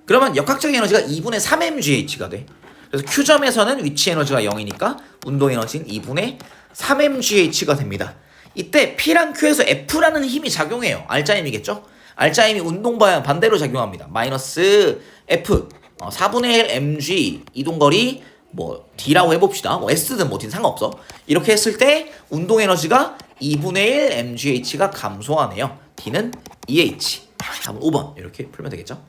그러면 역학적 에너지가 2분의 3 MGH가 돼. 그래서 Q점에서는 위치 에너지가 0이니까 운동 에너지는 2분의 3 MGH가 됩니다. 이때 P랑 Q에서 F라는 힘이 작용해요. R자임이겠죠? R자임이 운동 방향 반대로 작용합니다. 마이너스 F 4분의 1 mg 이동거리 뭐 D라고 해봅시다. 뭐 S든 뭐 D든 상관없어. 이렇게 했을 때 운동 에너지가 2분의 1 mgh가 감소하네요. D는 2h. 다음 5번 이렇게 풀면 되겠죠?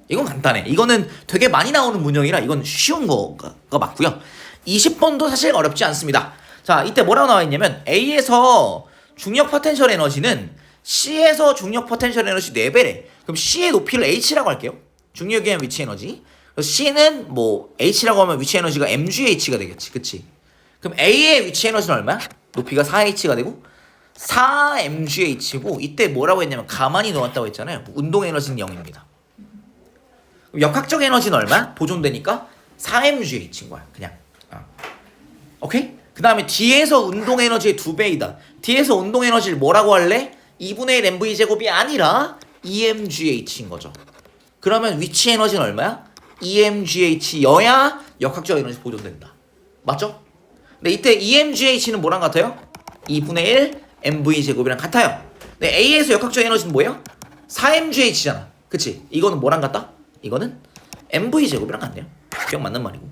이건 간단해. 이거는 되게 많이 나오는 문형이라 이건 쉬운 거가 맞고요. 20번도 사실 어렵지 않습니다. 자, 이때 뭐라고 나와 있냐면 A에서 중력 포텐셜 에너지는 C에서 중력 포텐셜 에너지 4배래. 그럼 C의 높이를 H라고 할게요. 중력에 의한 위치 에너지. 그래서 C는 뭐 H라고 하면 위치 에너지가 MGH가 되겠지. 그치? 그럼 A의 위치 에너지는 얼마야? 높이가 4H가 되고 4MGH고 이때 뭐라고 했냐면 가만히 놓았다고 했잖아요. 운동 에너지는 0입니다. 역학적 에너지는 얼마? 보존되니까 4mgh인 거야. 그냥. 오케이? 그 다음에 D에서 운동 에너지의 2배이다. D에서 운동 에너지를 뭐라고 할래? 2분의 1 mv 제곱이 아니라 EMGH인 거죠. 그러면 위치 에너지는 얼마야? EMGH여야 역학적 에너지 보존된다. 맞죠? 근데 이때 EMGH는 뭐랑 같아요? 2분의 1 mv 제곱이랑 같아요. 근데 A에서 역학적 에너지는 뭐예요? 4mgh잖아. 그치? 이거는 뭐랑 같다? 이거는 mv 제곱이랑 같네요. 기억 맞는 말이고.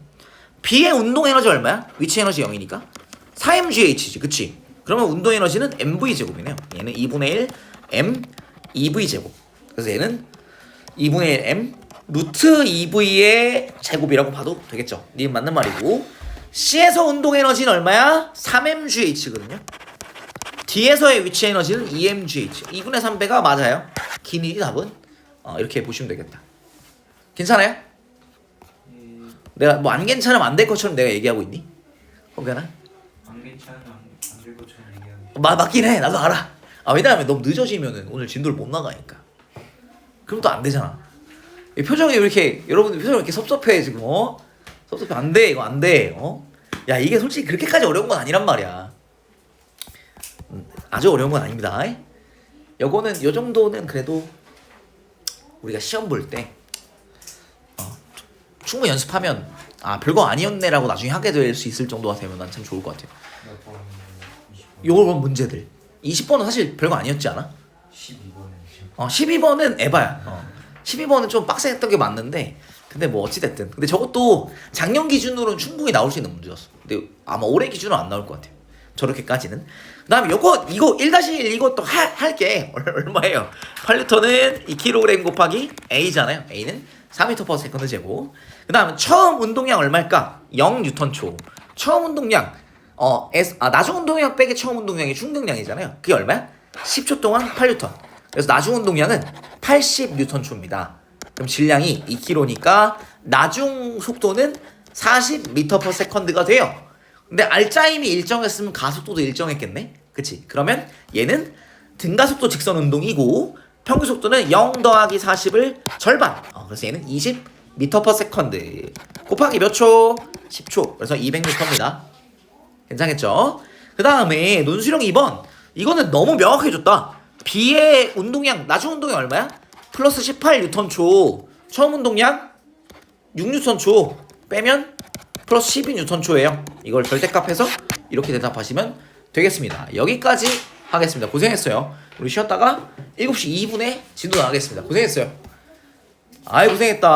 B의 운동 에너지 얼마야? 위치 에너지 0이니까 4mgh지. 그치? 그러면 운동 에너지는 mv 제곱이네요. 얘는 2분의 1 m ev 제곱. 그래서 얘는 2분의 1 m 루트 ev의 제곱이라고 봐도 되겠죠. 님 맞는 말이고. C에서 운동 에너지는 얼마야? 3mgh거든요. D에서의 위치 에너지는 2mgh. 2분의 3배가 맞아요. 긴 일이 답은 이렇게 보시면 되겠다. 괜찮아요? 내가 뭐 안 괜찮으면 안 될 것처럼 내가 얘기하고 있니? 혹여나? 안 괜찮으면 안 될 것처럼 얘기하는. 맞긴 해. 나도 알아. 왜냐하면 너무 늦어지면은 오늘 진도를 못 나가니까. 그럼 또 안 되잖아. 이 표정이 왜 이렇게 여러분들 표정이 이렇게 섭섭해 지금 섭섭해. 안 돼. 이거 안 돼. 야, 이게 솔직히 그렇게까지 어려운 건 아니란 말이야. 아주 어려운 건 아닙니다. 요거는 요 정도는 그래도 우리가 시험 볼 때 충분히 연습하면 아 별거 아니었네라고 나중에 하게 될 수 있을 정도가 되면 난 참 좋을 것 같아요. 몇 번? 20번. 요런 문제들 20번은 사실 별거 아니었지 않아? 12번은 12번은 에바야. 12번은 좀 빡세했던 게 맞는데 근데 뭐 어찌됐든 근데 저것도 작년 기준으로는 충분히 나올 수 있는 문제였어. 근데 아마 올해 기준으로 안 나올 것 같아요. 저렇게까지는. 그 다음에 이거 1-1 이것도 할게 얼마예요? 8N은 2kg 곱하기 A잖아요. A는 4m/s 제곱. 그 다음에 처음 운동량 얼마일까? 0N초. 처음 운동량 나중 운동량 빼기 처음 운동량이 충격량이잖아요. 그게 얼마야? 10초 동안 8N. 그래서 나중 운동량은 80N초입니다. 그럼 질량이 2kg니까 나중 속도는 40m/s가 돼요. 근데 알짜임이 일정했으면 가속도도 일정했겠네? 그치? 그러면 얘는 등가속도 직선 운동이고 평균 속도는 0 더하기 40을 절반. 그래서 얘는 20m/s 곱하기 몇 초? 10초. 그래서 200m입니다. 괜찮겠죠? 그 다음에 논술형 2번. 이거는 너무 명확해 줬다. B의 운동량, 나중 운동량 얼마야? 플러스 18N초. 처음 운동량 6N초. 빼면 플러스 12N초예요. 이걸 절대값해서 이렇게 대답하시면 되겠습니다. 여기까지 하겠습니다. 고생했어요. 우리 쉬었다가 7시 2분에 진도 나가겠습니다. 고생했어요. 아이 고생했다.